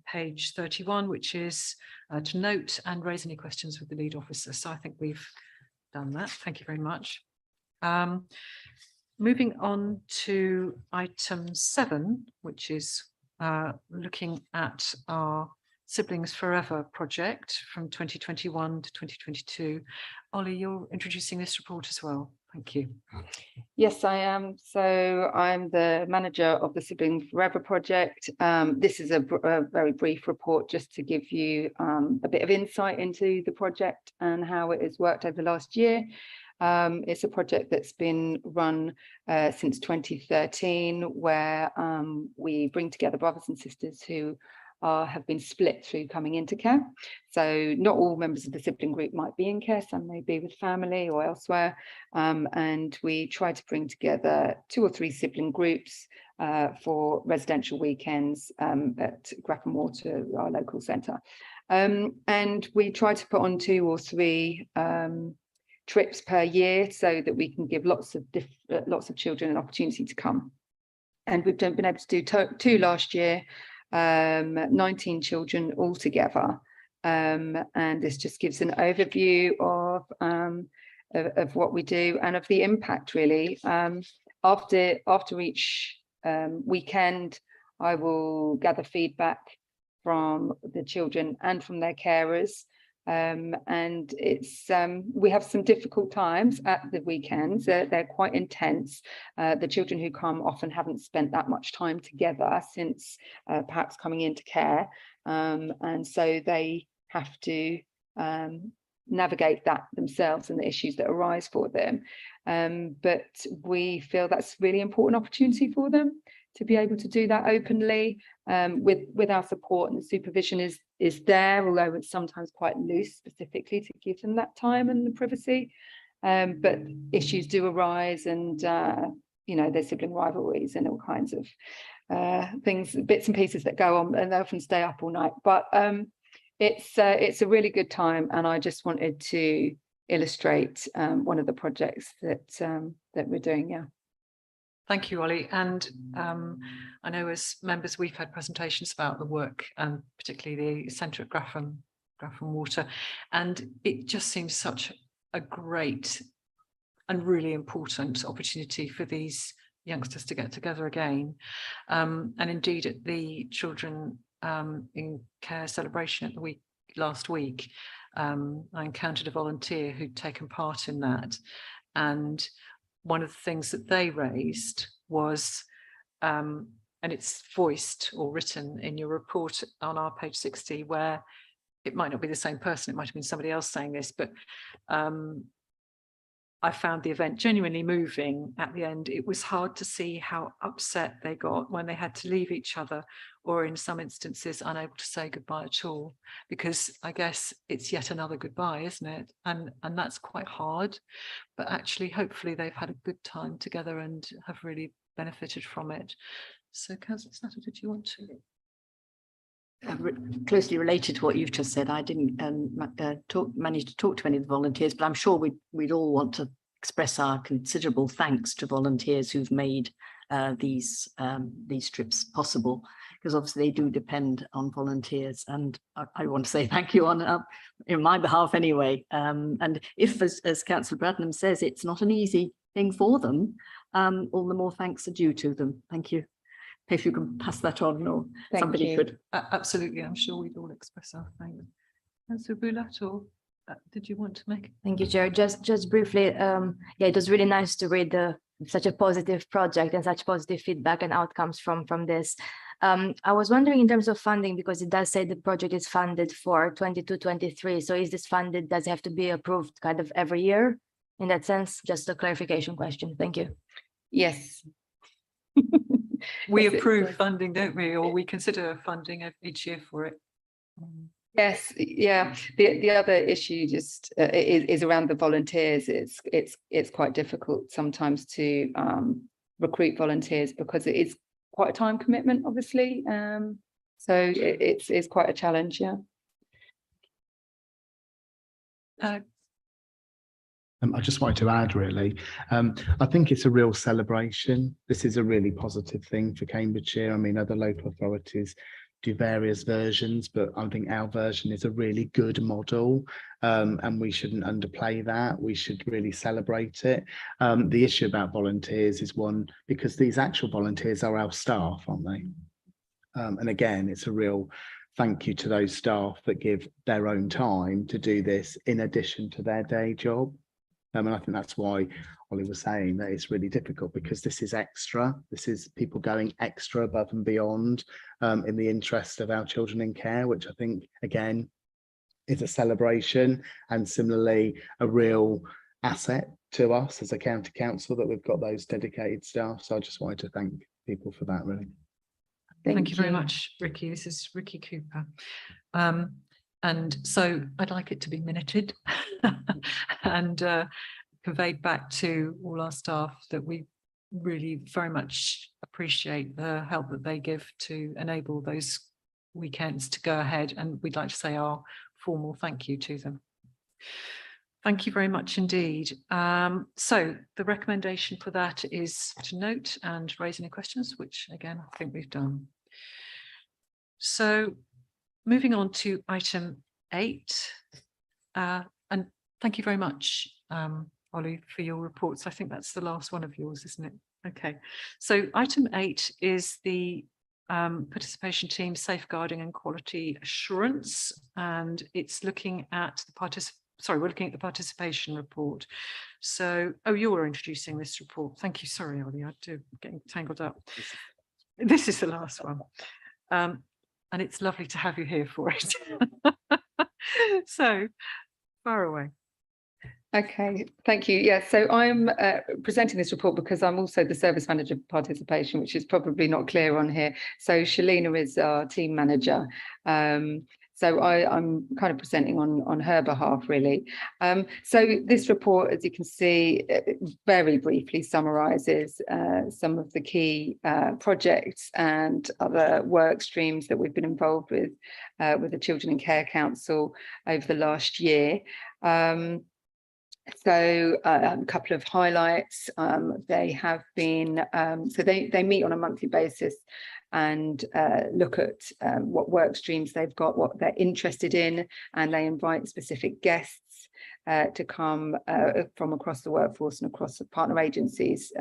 [SPEAKER 2] page 31, which is to note and raise any questions with the lead officer. So I think we've done that. Thank you very much. Moving on to item 7, which is looking at our Siblings Forever project from 2021 to 2022. Ollie, you're introducing this report as well. Thank you.
[SPEAKER 9] Yes, I am. So I'm the manager of the Sibling Forever project. This is a very brief report just to give you a bit of insight into the project and how it has worked over the last year. It's a project that's been run since 2013, where we bring together brothers and sisters who have been split through coming into care. So not all members of the sibling group might be in care, some may be with family or elsewhere. And we try to bring together 2 or 3 sibling groups for residential weekends at Grafham Water, our local centre. And we try to put on 2 or 3 trips per year so that we can give lots of children an opportunity to come. And we've been able to do 2 last year. 19 children altogether, and this just gives an overview of what we do and of the impact, really. After each weekend, I will gather feedback from the children and from their carers, and it's we have some difficult times at the weekends. They're quite intense. The children who come often haven't spent that much time together since perhaps coming into care, and so they have to navigate that themselves and the issues that arise for them. But we feel that's a really important opportunity for them to be able to do that openly, with our support, and the supervision is there, although it's sometimes quite loose, specifically to give them that time and the privacy. But issues do arise, and you know, there's sibling rivalries and all kinds of things, bits and pieces that go on, and they often stay up all night. But it's a really good time, and I just wanted to illustrate one of the projects that we're doing. Yeah.
[SPEAKER 2] Thank you, Ollie. And I know as members, we've had presentations about the work, and particularly the centre at Grafham Water. And it just seems such a great and really important opportunity for these youngsters to get together again. And indeed, at the Children in Care celebration at the last week, I encountered a volunteer who'd taken part in that. And one of the things that they raised was, and it's voiced or written in your report on our page 60, where it might not be the same person, it might have been somebody else saying this, but I found the event genuinely moving at the end. It was hard to see how upset they got when they had to leave each other, or in some instances unable to say goodbye at all, because I guess it's yet another goodbye, isn't it? And that's quite hard, but actually hopefully they've had a good time together and have really benefited from it. So Councillor Snatter, did you want to?
[SPEAKER 6] Closely related to what you've just said, I didn't manage to talk to any of the volunteers, but I'm sure we'd all want to express our considerable thanks to volunteers who've made these trips possible, because obviously they do depend on volunteers, and I want to say thank you on in my behalf anyway. And if, as Councillor Bradnam says, it's not an easy thing for them, all the more thanks are due to them. Thank you. If you can pass that on, or
[SPEAKER 9] Thank
[SPEAKER 6] somebody
[SPEAKER 9] you.
[SPEAKER 6] could.
[SPEAKER 2] Absolutely, I'm sure we'd all express our thanks. Councillor Boulat, or did you want to make?
[SPEAKER 5] Thank you, Chair. Just briefly, yeah, it was really nice to read such a positive project and such positive feedback and outcomes from this. I was wondering in terms of funding, because it does say the project is funded for 22-23. So is this funded, does it have to be approved kind of every year? In that sense, just a clarification question. Thank you.
[SPEAKER 9] Yes.
[SPEAKER 2] We
[SPEAKER 9] Yes, it
[SPEAKER 2] approve
[SPEAKER 9] does.
[SPEAKER 2] funding, don't we? Or we consider funding each year for it.
[SPEAKER 9] Yes, yeah. The other issue just is around the volunteers. It's quite difficult sometimes to recruit volunteers because it is quite a time commitment, obviously. So it's quite a challenge, yeah.
[SPEAKER 10] I just wanted to add, really, I think it's a real celebration. This is a really positive thing for Cambridgeshire. I mean, other local authorities do various versions, but I think our version is a really good model, and we shouldn't underplay that. We should really celebrate it. The issue about volunteers is one, because these actual volunteers are our staff, aren't they? And again, it's a real thank you to those staff that give their own time to do this in addition to their day job. And I think that's why Ollie was saying that it's really difficult, because this is extra. This is people going extra above and beyond in the interest of our children in care, which I think, again, is a celebration, and similarly a real asset to us as a county council that we've got those dedicated staff. So I just wanted to thank people for that, really.
[SPEAKER 2] Thank you very much, Ricky. This is Ricky Cooper. And so I'd like it to be minuted and conveyed back to all our staff that we really very much appreciate the help that they give to enable those weekends to go ahead. And we'd like to say our formal thank you to them. Thank you very much indeed. So the recommendation for that is to note and raise any questions, which again, I think we've done. So moving on to item 8, and thank you very much, Ollie, for your reports. I think that's the last one of yours, isn't it? Okay, so item 8 is the participation team safeguarding and quality assurance, and it's looking at the we're looking at the participation report. So, oh, you're introducing this report. Thank you. Sorry, Ollie, I do getting tangled up. This is the last one. And it's lovely to have you here for it. So, far away.
[SPEAKER 9] Okay, thank you. Yeah, so I'm presenting this report because I'm also the service manager of participation, which is probably not clear on here. So Shalina is our team manager. So I'm kind of presenting on her behalf, really. So this report, as you can see, very briefly summarises some of the key projects and other work streams that we've been involved with the Children in Care Council over the last year. So a couple of highlights. They have been, so they meet on a monthly basis and look at what work streams they've got, what they're interested in, and they invite specific guests to come from across the workforce and across the partner agencies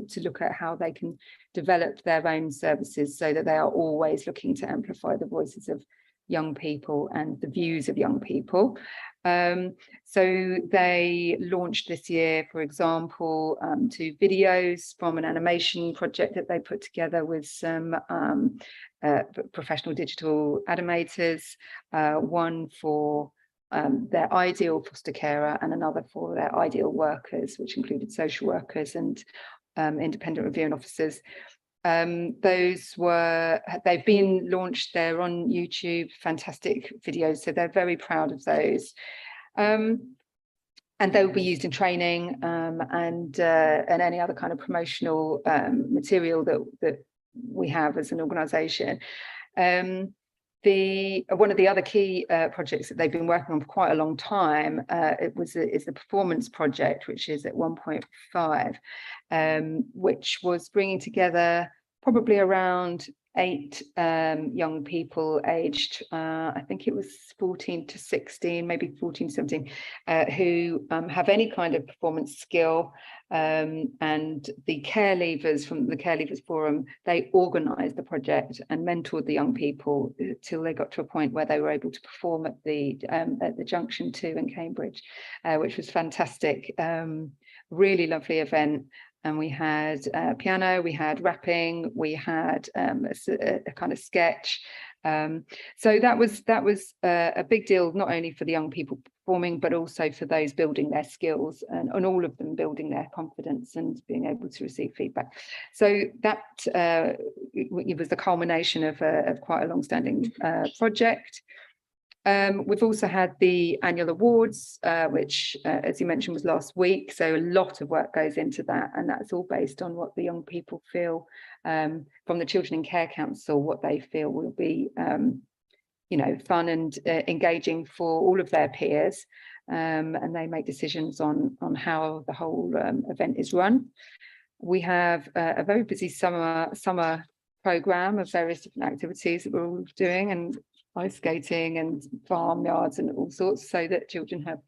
[SPEAKER 9] to look at how they can develop their own services so that they are always looking to amplify the voices of young people and the views of young people. So they launched this year, for example, 2 videos from an animation project that they put together with some professional digital animators, one for their ideal foster carer and another for their ideal workers, which included social workers and independent reviewing officers. They've been launched, they're on YouTube, fantastic videos, so they're very proud of those. And they will be used in training and any other kind of promotional material that we have as an organisation. One of the other key projects that they've been working on for quite a long time is the performance project, which is at 1.5, which was bringing together probably around 8 young people aged, I think it was 14 to 16, maybe 14 to 17, who have any kind of performance skill. And the care leavers from the Care Leavers Forum, they organised the project and mentored the young people till they got to a point where they were able to perform at the Junction 2 in Cambridge, which was fantastic. Really lovely event. and we had piano, we had rapping, we had a kind of sketch. So that was a big deal, not only for the young people performing, but also for those building their skills, and all of them building their confidence and being able to receive feedback. So that it was the culmination of quite a long-standing project. We've also had the annual awards, which, as you mentioned, was last week. So a lot of work goes into that, and that's all based on what the young people feel from the Children in Care Council, what they feel will be, you know, fun and engaging for all of their peers, and they make decisions on how the whole event is run. We have a very busy summer programme of various different activities that we're all doing, and ice skating and farmyards and all sorts, so that children have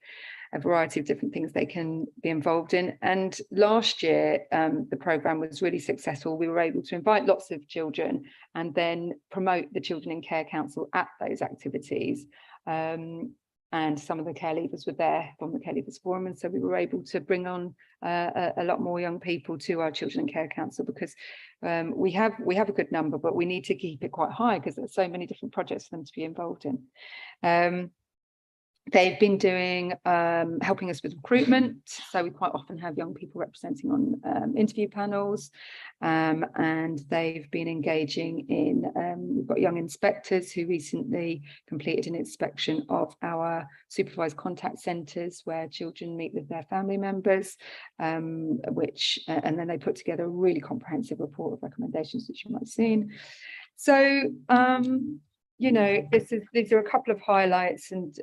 [SPEAKER 9] a variety of different things they can be involved in. And last year, the programme was really successful. We were able to invite lots of children and then promote the Children in Care Council at those activities. And some of the care leavers were there from the Care Leavers Forum, and so we were able to bring on a lot more young people to our Children in Care Council, because we have a good number, but we need to keep it quite high because there's so many different projects for them to be involved in. They've been doing helping us with recruitment, so we quite often have young people representing on interview panels, and they've been engaging in we've got young inspectors who recently completed an inspection of our supervised contact centres where children meet with their family members, which and then they put together a really comprehensive report of recommendations, which you might have seen. So you know, these are a couple of highlights, and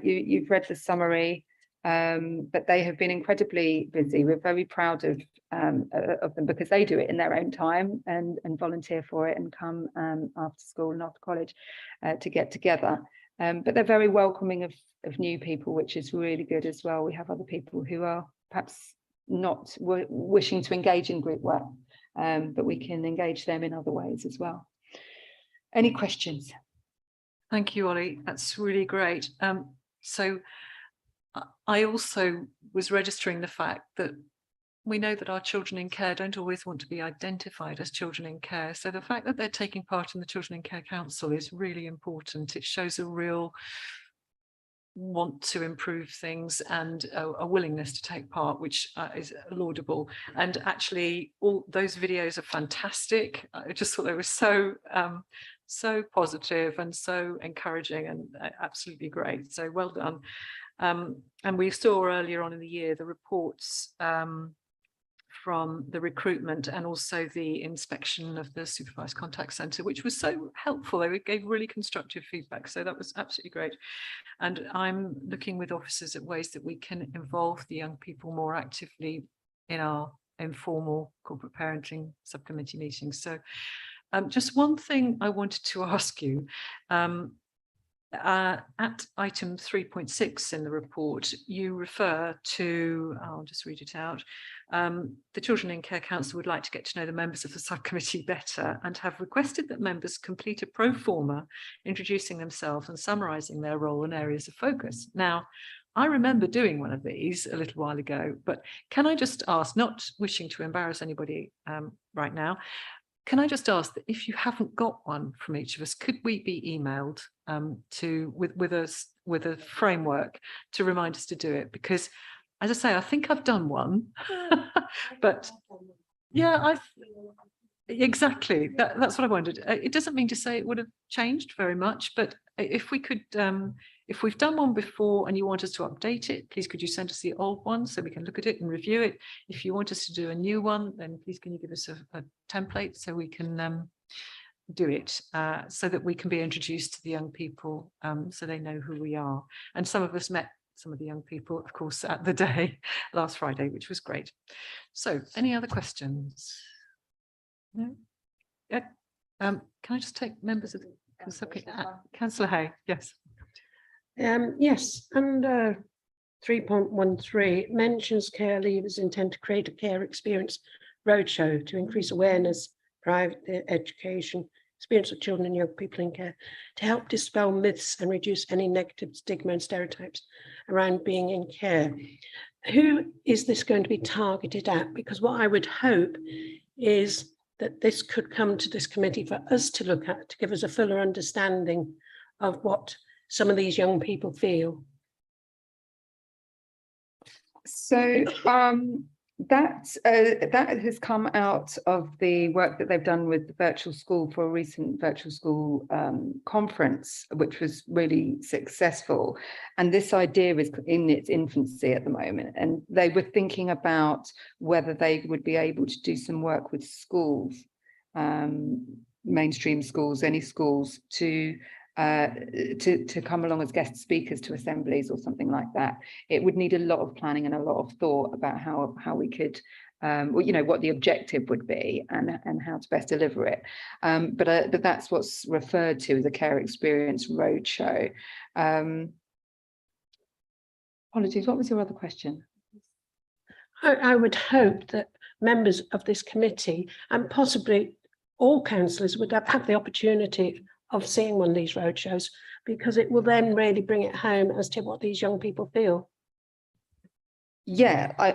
[SPEAKER 9] you've read the summary, but they have been incredibly busy. We're very proud of them because they do it in their own time and volunteer for it and come after school and after college to get together. But they're very welcoming of new people, which is really good as well. We have other people who are perhaps not wishing to engage in group work, but we can engage them in other ways as well. Any questions?
[SPEAKER 2] Thank you, Ollie. That's really great. So I also was registering the fact that we know that our children in care don't always want to be identified as children in care. So the fact that they're taking part in the Children in Care Council is really important. It shows a real want to improve things and a willingness to take part, which is laudable. And actually, all those videos are fantastic. I just thought they were so positive and so encouraging and absolutely great. So well done. And we saw earlier on in the year the reports from the recruitment and also the inspection of the supervised contact centre, which was so helpful. They gave really constructive feedback, so that was absolutely great. And I'm looking with officers at ways that we can involve the young people more actively in our informal corporate parenting subcommittee meetings. So just one thing I wanted to ask you, at item 3.6 in the report, you refer to, I'll just read it out, the Children in Care Council would like to get to know the members of the subcommittee better and have requested that members complete a pro forma introducing themselves and summarising their role and areas of focus. Now, I remember doing one of these a little while ago, but can I just ask, not wishing to embarrass anybody right now, can I just ask that if you haven't got one from each of us, could we be emailed with a framework to remind us to do it? Because, as I say, I think I've done one, but yeah, exactly. That's what I wondered. It doesn't mean to say it would have changed very much, but if we could, if we've done one before and you want us to update it, please could you send us the old one so we can look at it and review it. If you want us to do a new one, then please can you give us a template so we can do it, so that we can be introduced to the young people, so they know who we are. And some of us met some of the young people, of course, at the day last Friday, which was great. So any other questions? No? Yeah. Can I just take members of the Councillor Hay? Yes.
[SPEAKER 4] Yes, under 3.13 mentions care leavers intend to create a care experience roadshow to increase awareness, private education, experience of children and young people in care to help dispel myths and reduce any negative stigma and stereotypes around being in care. Who is this going to be targeted at? Because what I would hope is that this could come to this committee for us to look at, to give us a fuller understanding of what some of these young people feel.
[SPEAKER 9] So that has come out of the work that they've done with the virtual school for a recent virtual school conference, which was really successful. And this idea is in its infancy at the moment. And they were thinking about whether they would be able to do some work with schools, mainstream schools, any schools, to come along as guest speakers to assemblies or something like that. It would need a lot of planning and a lot of thought about how we could, you know, what the objective would be and how to best deliver it. But that's what's referred to as a care experience roadshow. Apologies, what was your other question?
[SPEAKER 4] I would hope that members of this committee and possibly all councillors would have the opportunity of seeing one of these roadshows, because it will then really bring it home as to what these young people feel.
[SPEAKER 9] Yeah,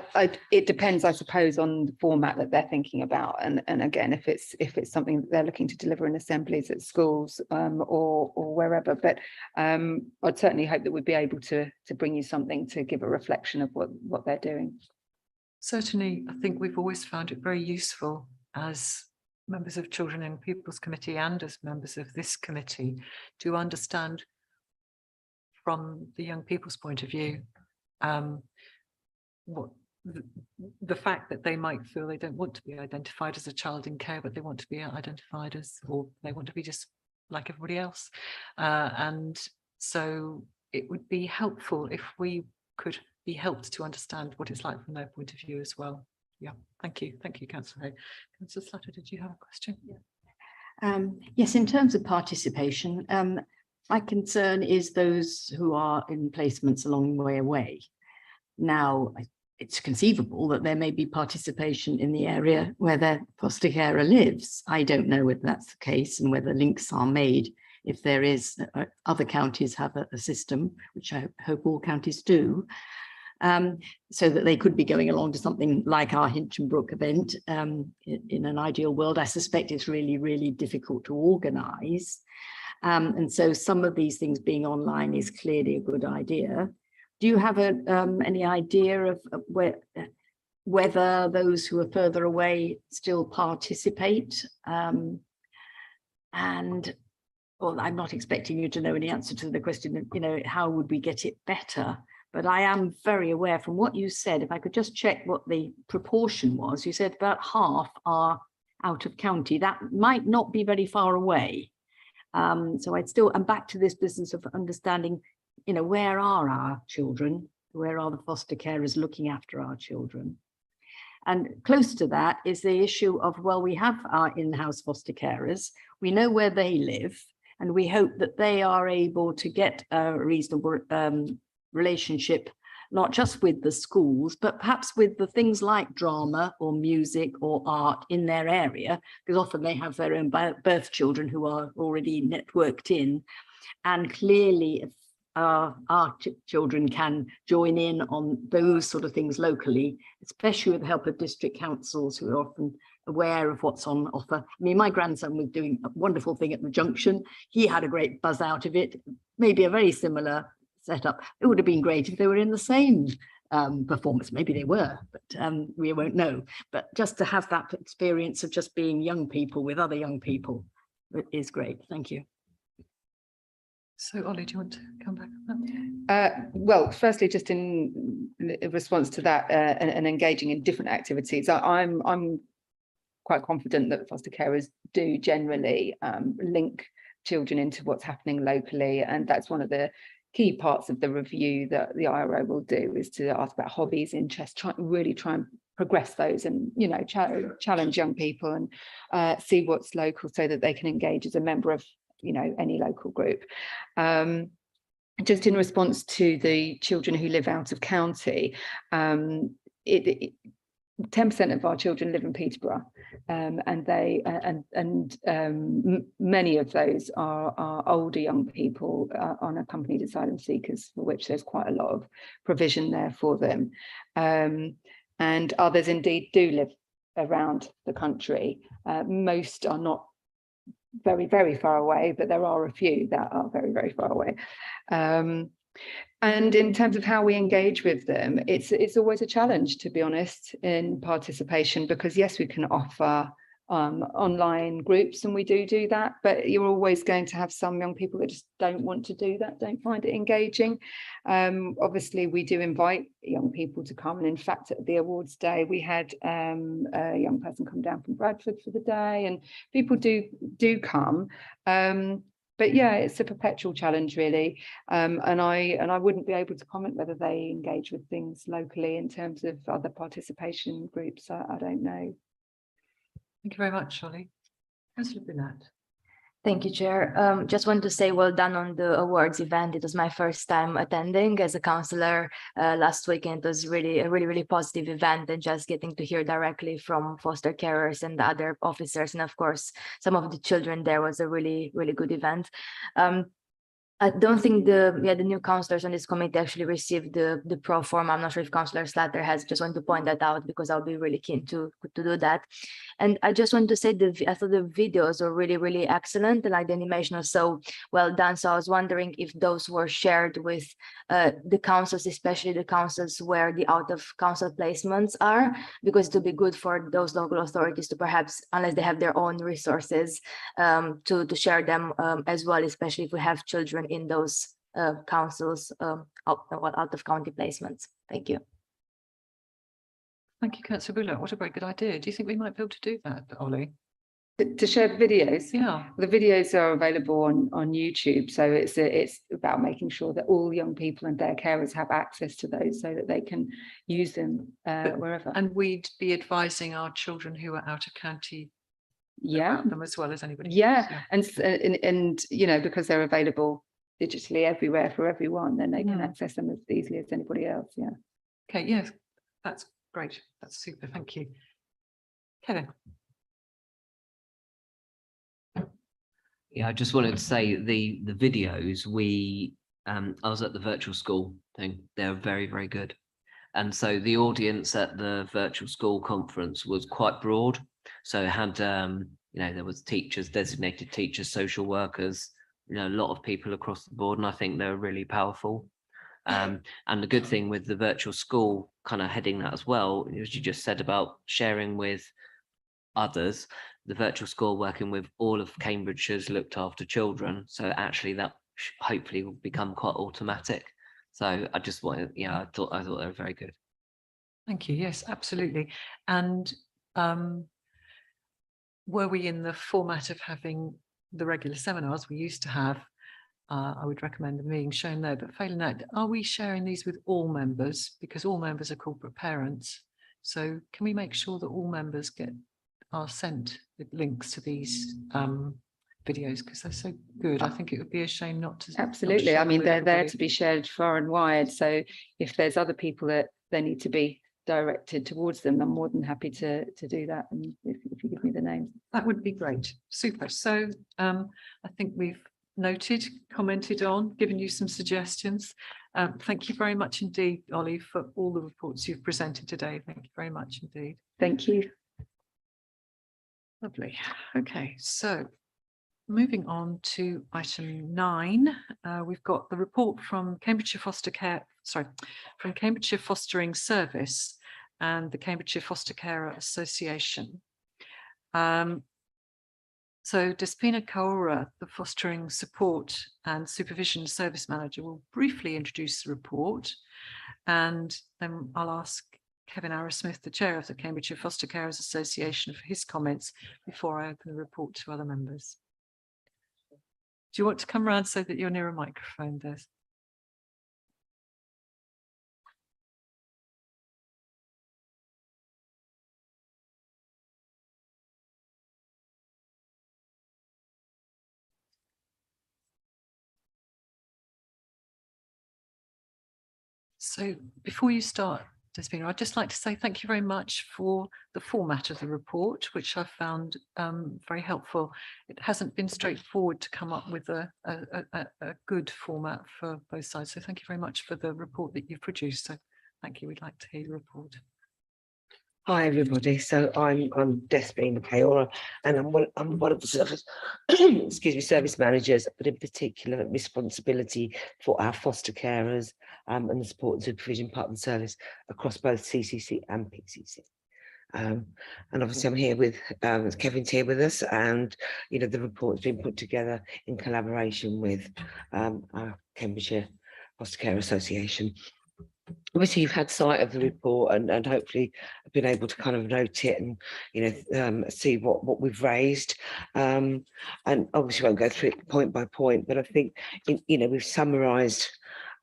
[SPEAKER 9] it depends, I suppose, on the format that they're thinking about, and again, if it's something that they're looking to deliver in assemblies at schools or wherever. But I'd certainly hope that we'd be able to bring you something to give a reflection of what they're doing.
[SPEAKER 2] Certainly, I think we've always found it very useful as members of Children and Pupils Committee and as members of this committee to understand from the young people's point of view what the fact that they might feel they don't want to be identified as a child in care, but they want to be identified as, or they want to be just like everybody else. And so it would be helpful if we could be helped to understand what it's like from their point of view as well. Yeah, thank you, Councillor Hay. Councillor Slatter, did you have a question?
[SPEAKER 6] Yeah. Yes, in terms of participation, my concern is those who are in placements a long way away. Now, it's conceivable that there may be participation in the area where their foster carer lives. I don't know whether that's the case and whether links are made. If there is, other counties have a system, which I hope all counties do. So that they could be going along to something like our Hinchinbrook event. In an ideal world, I suspect it's really, really difficult to organise. And so some of these things being online is clearly a good idea. Do you have any idea of whether those who are further away still participate? And well, I'm not expecting you to know any answer to the question, you know, how would we get it better? But I am very aware from what you said, if I could just check what the proportion was, you said about half are out of county. That might not be very far away. So I'm back to this business of understanding, you know, where are our children? Where are the foster carers looking after our children? And close to that is the issue of, well, we have our in-house foster carers. We know where they live, and we hope that they are able to get a reasonable relationship, not just with the schools, but perhaps with the things like drama or music or art in their area, because often they have their own birth children who are already networked in. And clearly, if our children can join in on those sort of things locally, especially with the help of district councils who are often aware of what's on offer. I mean, my grandson was doing a wonderful thing at the junction. He had a great buzz out of it, maybe a very similar setup. It would have been great if they were in the same performance. Maybe they were, but we won't know. But just to have that experience of just being young people with other young people is great. Thank you.
[SPEAKER 2] So, Ollie, do you want to come back on
[SPEAKER 9] that? Well, firstly, just in response to that and engaging in different activities, I'm quite confident that foster carers do generally link children into what's happening locally, and that's one of the key parts of the review that the IRO will do, is to ask about hobbies, interests, really try and progress those, and, you know, challenge young people and see what's local so that they can engage as a member of, you know, any local group. Just in response to the children who live out of county, 10% of our children live in Peterborough, and they many of those are older young people, unaccompanied asylum seekers, for which there's quite a lot of provision there for them, and others indeed do live around the country. Most are not very, very far away, but there are a few that are very, very far away. And in terms of how we engage with them, it's always a challenge, to be honest, in participation, because yes, we can offer online groups, and we do that, but you're always going to have some young people that just don't want to do that, don't find it engaging. Obviously, we do invite young people to come, and in fact, at the awards day, we had a young person come down from Bradford for the day, and people do come. But yeah, it's a perpetual challenge, really, and I wouldn't be able to comment whether they engage with things locally in terms of other participation groups. I don't know.
[SPEAKER 2] Thank you very much, Ollie. Councillor Burnett.
[SPEAKER 5] Thank you, Chair. Just want to say well done on the awards event. It was my first time attending as a councillor last weekend. It was really a really positive event, and just getting to hear directly from foster carers and the other officers, and of course some of the children there, was a really good event. I don't think the new councillors on this committee actually received the pro form. I'm not sure if Councillor Slatter has. Just want to point that out, because I'll be really keen to do that. And I just want to say I thought the videos are really excellent, and like the animation was so well done. So I was wondering if those were shared with the councils, especially the councils where the out of council placements are, because it would be good for those local authorities to perhaps, unless they have their own resources, to share them as well, especially if we have children in those councils out of county placements. Thank you.
[SPEAKER 2] Thank you, Councillor Bullock. What a very good idea. Do you think we might be able to do that, Ollie?
[SPEAKER 9] To share the videos?
[SPEAKER 2] Yeah.
[SPEAKER 9] The videos are available on YouTube, so it's about making sure that all young people and their carers have access to those, so that they can use them wherever.
[SPEAKER 2] And we'd be advising our children who are out of county about them as well as anybody else.
[SPEAKER 9] And you know, because they're available digitally everywhere for everyone, then they can access them as easily as anybody else. Yeah.
[SPEAKER 2] Okay, yes, that's great. That's super. Thank you. Kevin.
[SPEAKER 7] Yeah, I just wanted to say the videos I was at the virtual school thing. They're very good, and so the audience at the virtual school conference was quite broad. So it had you know, there was teachers, designated teachers, social workers, you know, a lot of people across the board, and I think they're really powerful. And the good thing with the virtual school kind of heading that as well, as you just said about sharing with others, the virtual school working with all of Cambridgeshire's looked after children. So actually that hopefully will become quite automatic. So I just wanted, I thought they were very good.
[SPEAKER 2] Thank you. Yes, absolutely. And were we in the format of having the regular seminars we used to have, I would recommend them being shown there, but failing that, are we sharing these with all members? Because all members are corporate parents. So can we make sure that all members are sent with links to these videos, because they're so good? I think it would be a shame not to.
[SPEAKER 9] Absolutely. I mean, they're there to be shared far and wide. So if there's other people that they need to be directed towards them, I'm more than happy to do that. And if you give me the names.
[SPEAKER 2] That would be great. Super. So I think we've noted, commented on, given you some suggestions. Thank you very much indeed, Ollie, for all the reports you've presented today. Thank you very much indeed.
[SPEAKER 9] Thank you.
[SPEAKER 2] Lovely. Okay, so moving on to item 9, we've got the report from Cambridgeshire from Cambridgeshire Fostering Service and the Cambridgeshire Foster Carer Association. So Despina Kaura, the Fostering Support and Supervision Service Manager, will briefly introduce the report, and then I'll ask Kevin Arrowsmith, the Chair of the Cambridgeshire Foster Carers Association, for his comments before I open the report to other members. Do you want to come around so that you're near a microphone, Des? So before you start, Despina. I'd just like to say thank you very much for the format of the report, which I found very helpful. It hasn't been straightforward to come up with a good format for both sides. So thank you very much for the report that you've produced. So thank you. We'd like to hear your report.
[SPEAKER 11] Hi everybody, so I'm Despina Kaora, and I'm one of the service excuse me, service managers, but in particular responsibility for our foster carers and the support and supervision part of the service across both CCC and PCC. And obviously I'm here with Kevin's here with us, and you know the report's been put together in collaboration with our Cambridgeshire Foster Care Association. Obviously you've had sight of the report and hopefully been able to kind of note it and see what we've raised, and obviously won't go through it point by point, but I think we've summarised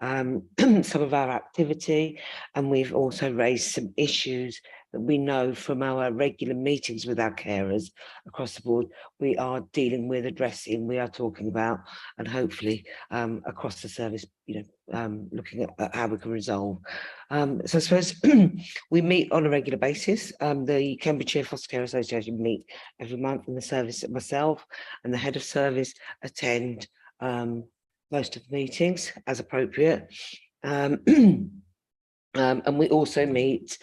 [SPEAKER 11] some of our activity, and we've also raised some issues that we know from our regular meetings with our carers across the board we are dealing with, addressing, we are talking about, and hopefully across the service looking at how we can resolve. So I suppose we meet on a regular basis. The Cambridgeshire Foster Care Association meet every month, and the service, myself and the head of service attend most of the meetings as appropriate. And we also meet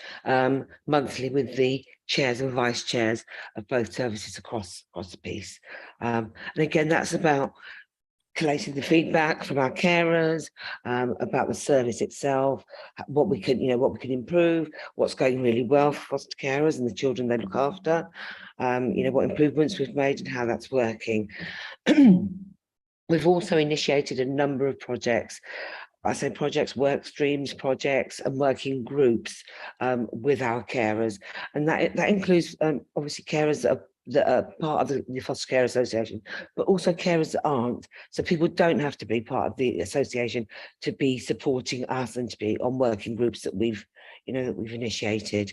[SPEAKER 11] monthly with the chairs and vice chairs of both services across the piece. And again, that's about collating the feedback from our carers about the service itself, what we can improve, what's going really well for foster carers and the children they look after, what improvements we've made and how that's working. We've also initiated a number of projects. I say projects, work streams, projects and working groups with our carers, and that includes obviously carers that are part of the Foster Care Association, but also carers that aren't. So people don't have to be part of the association to be supporting us and to be on working groups that we've initiated.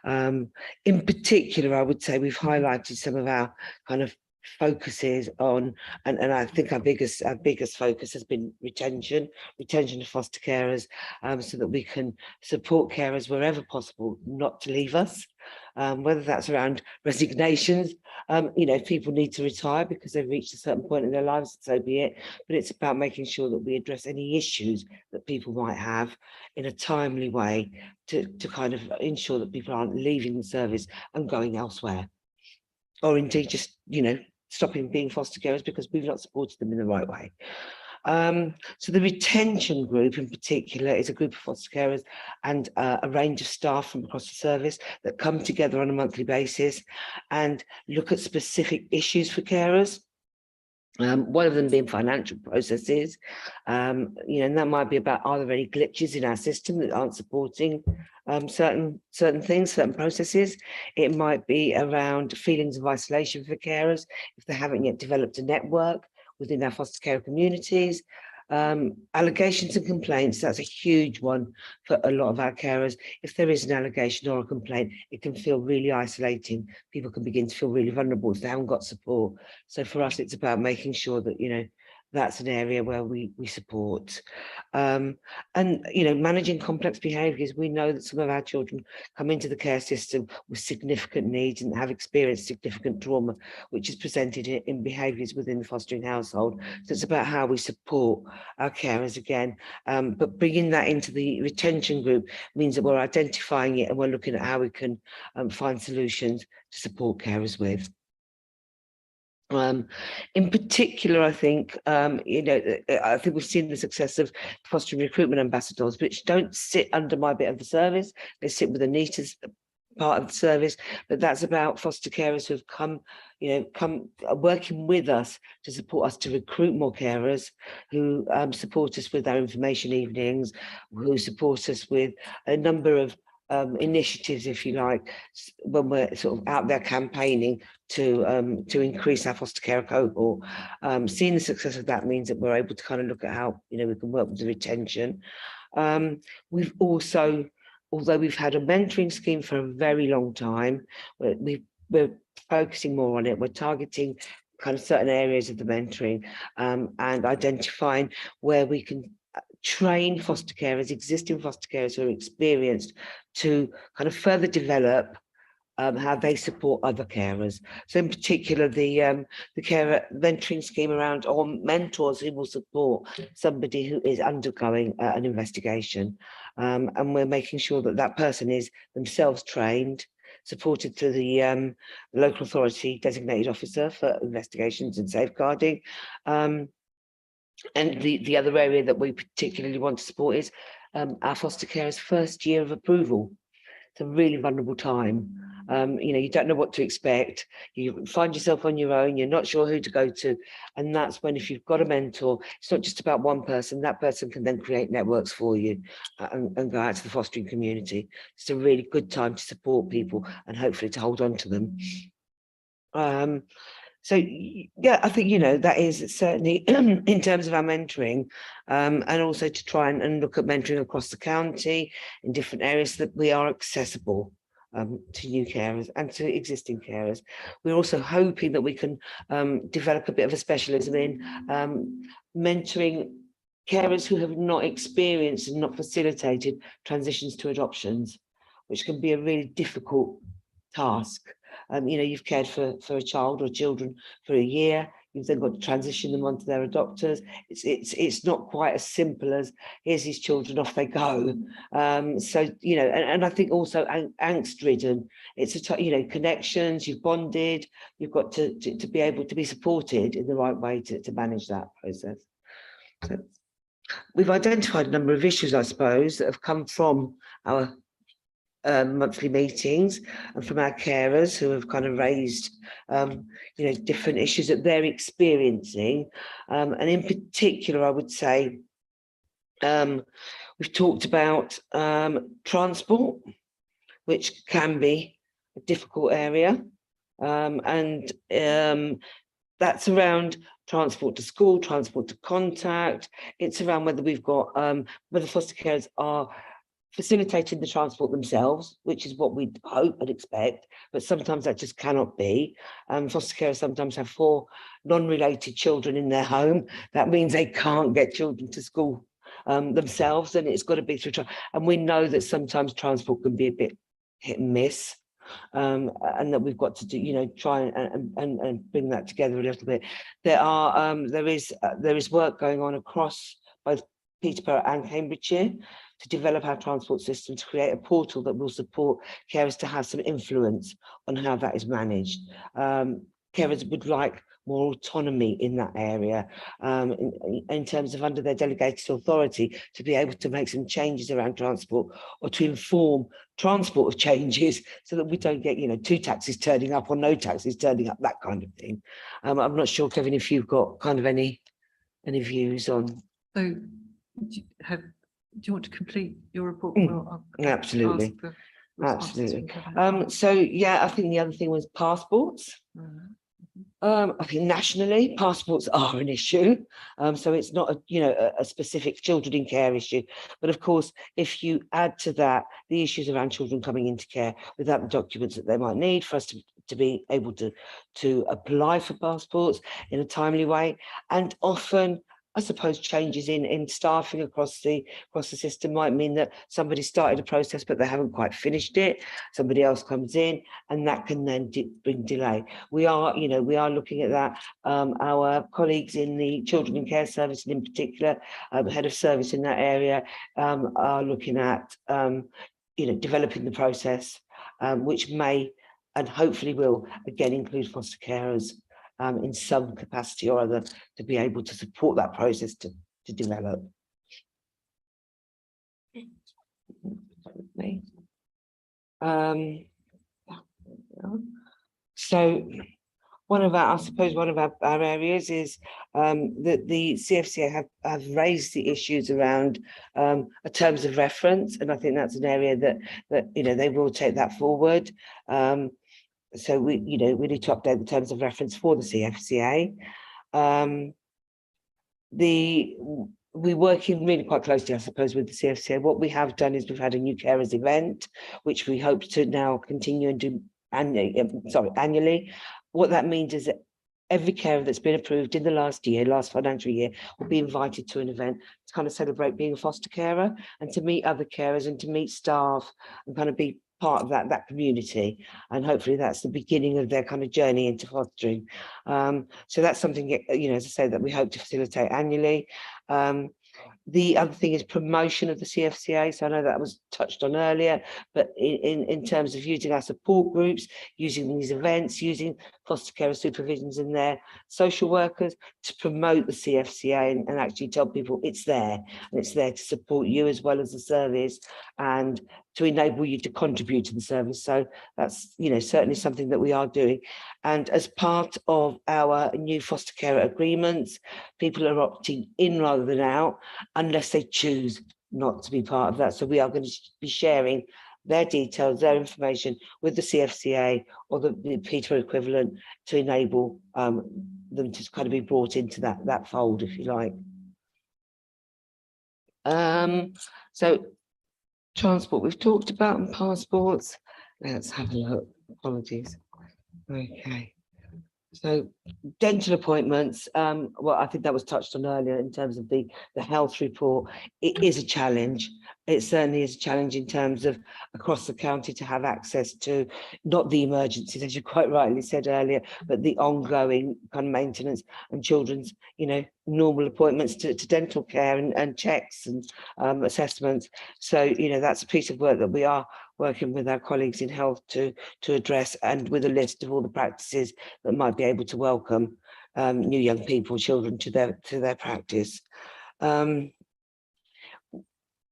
[SPEAKER 11] In particular, I would say we've highlighted some of our kind of focuses on, and I think our biggest focus has been retention of foster carers, so that we can support carers wherever possible not to leave us, whether that's around resignations. If people need to retire because they've reached a certain point in their lives, so be it, but it's about making sure that we address any issues that people might have in a timely way to kind of ensure that people aren't leaving the service and going elsewhere, or indeed just stopping being foster carers because we've not supported them in the right way. So the retention group in particular is a group of foster carers and a range of staff from across the service that come together on a monthly basis and look at specific issues for carers. One of them being financial processes, and that might be about, are there any glitches in our system that aren't supporting certain things, certain processes. It might be around feelings of isolation for carers if they haven't yet developed a network within our foster care communities. Allegations and complaints, that's a huge one for a lot of our carers. If there is an allegation or a complaint, it can feel really isolating. People can begin to feel really vulnerable if they haven't got support. So for us, it's about making sure that that's an area where we support. And managing complex behaviours. We know that some of our children come into the care system with significant needs and have experienced significant trauma, which is presented in behaviours within the fostering household. So it's about how we support our carers again, but bringing that into the retention group means that we're identifying it and we're looking at how we can find solutions to support carers with. In particular, I think I think we've seen the success of fostering recruitment ambassadors, which don't sit under my bit of the service. They sit with Anita's part of the service, but that's about foster carers who've come working with us to support us to recruit more carers, who support us with our information evenings, who support us with a number of initiatives, if you like, when we're sort of out there campaigning to increase our foster care cohort. Seeing the success of that means that we're able to kind of look at how we can work with the retention. We've also, although we've had a mentoring scheme for a very long time, we're focusing more on it. We're targeting kind of certain areas of the mentoring and identifying where we can train foster carers, existing foster carers who are experienced, to kind of further develop how they support other carers. So in particular, the carer mentoring scheme around, or mentors who will support somebody who is undergoing an investigation. And we're making sure that that person is themselves trained, supported through the local authority designated officer for investigations and safeguarding. And the other area that we particularly want to support is our foster carers' first year of approval. It's a really vulnerable time. You know, you don't know what to expect. You find yourself on your own. You're not sure who to go to. And that's when, if you've got a mentor, it's not just about one person. That person can then create networks for you and go out to the fostering community. It's a really good time to support people and hopefully to hold on to them. So, yeah, I think, you know, that is certainly in terms of our mentoring, and also to try and look at mentoring across the county in different areas that we are accessible to new carers and to existing carers. We're also hoping that we can develop a bit of a specialism in mentoring carers who have not experienced and not facilitated transitions to adoptions, which can be a really difficult task. You know, you've cared for a child or children for a year. You've then got to transition them onto their adopters. It's not quite as simple as here's these children, off they go. So, you know, and I think also angst-ridden. It's you know, connections. You've bonded. You've got to be able to be supported in the right way to manage that process. So we've identified a number of issues, I suppose, that have come from our monthly meetings and from our carers who have kind of raised you know, different issues that they're experiencing, and in particular I would say we've talked about transport, which can be a difficult area, and that's around transport to school, transport to contact. It's around whether we've got whether foster carers are facilitating the transport themselves, which is what we'd hope and expect, but sometimes that just cannot be. Foster carers sometimes have 4 non-related children in their home. That means they can't get children to school themselves, and it's got to be through. And we know that sometimes transport can be a bit hit and miss, and that we've got to do, you know, try and bring that together a little bit. There is work going on across both Peterborough and Cambridgeshire to develop our transport system, to create a portal that will support carers to have some influence on how that is managed. Carers would like more autonomy in that area, in terms of under their delegated authority, to be able to make some changes around transport, or to inform transport of changes, so that we don't get, you know, 2 taxis turning up or no taxis turning up, that kind of thing. I'm not sure, Kevin, if you've got kind of any views on.
[SPEAKER 2] So do you want to complete your report?
[SPEAKER 11] Absolutely. Absolutely. So yeah, I think the other thing was passports. I think nationally passports are an issue, so it's not a, you know, a specific children in care issue, but of course if you add to that the issues around children coming into care without the documents that they might need for us to be able to apply for passports in a timely way, and often I suppose changes in staffing across the system might mean that somebody started a process but they haven't quite finished it. Somebody else comes in, and that can then bring delay. We are looking at that. Our colleagues in the Children in Care Service, and in particular, head of service in that area, are looking at developing the process, which may and hopefully will again include foster carers in some capacity or other, to be able to support that process to develop. So one of our areas is that the CFCA have raised the issues around terms of reference, and I think that's an area that they will take that forward. So we need to update the terms of reference for the CFCA. We're working really quite closely, I suppose, with the CFCA. What we have done is we've had a new carers event, which we hope to now continue and do annually. What that means is that every carer that's been approved in the last financial year, will be invited to an event to kind of celebrate being a foster carer and to meet other carers and to meet staff and kind of be part of that community. And hopefully that's the beginning of their kind of journey into fostering. So that's something, you know, as I say, that we hope to facilitate annually. The other thing is promotion of the CFCA. So I know that was touched on earlier, but in terms of using our support groups, using these events, using foster care supervisions and their social workers to promote the CFCA and actually tell people it's there and it's there to support you as well as the service and to enable you to contribute to the service. So that's, you know, certainly something that we are doing. And as part of our new foster care agreements, people are opting in rather than out, unless they choose not to be part of that. So we are going to be sharing their details, their information with the CFCA or the Peter equivalent to enable them to kind of be brought into that fold, if you like. So transport we've talked about, and passports. Let's have a look. Apologies. Okay. So dental appointments, well, I think that was touched on earlier in terms of the health report. It is a challenge. It certainly is a challenge in terms of across the county to have access to not the emergencies, as you quite rightly said earlier, but the ongoing kind of maintenance and children's, you know, normal appointments to dental care and checks and assessments. So, you know, that's a piece of work that we are working with our colleagues in health to address, and with a list of all the practices that might be able to welcome new young people, children to their practice.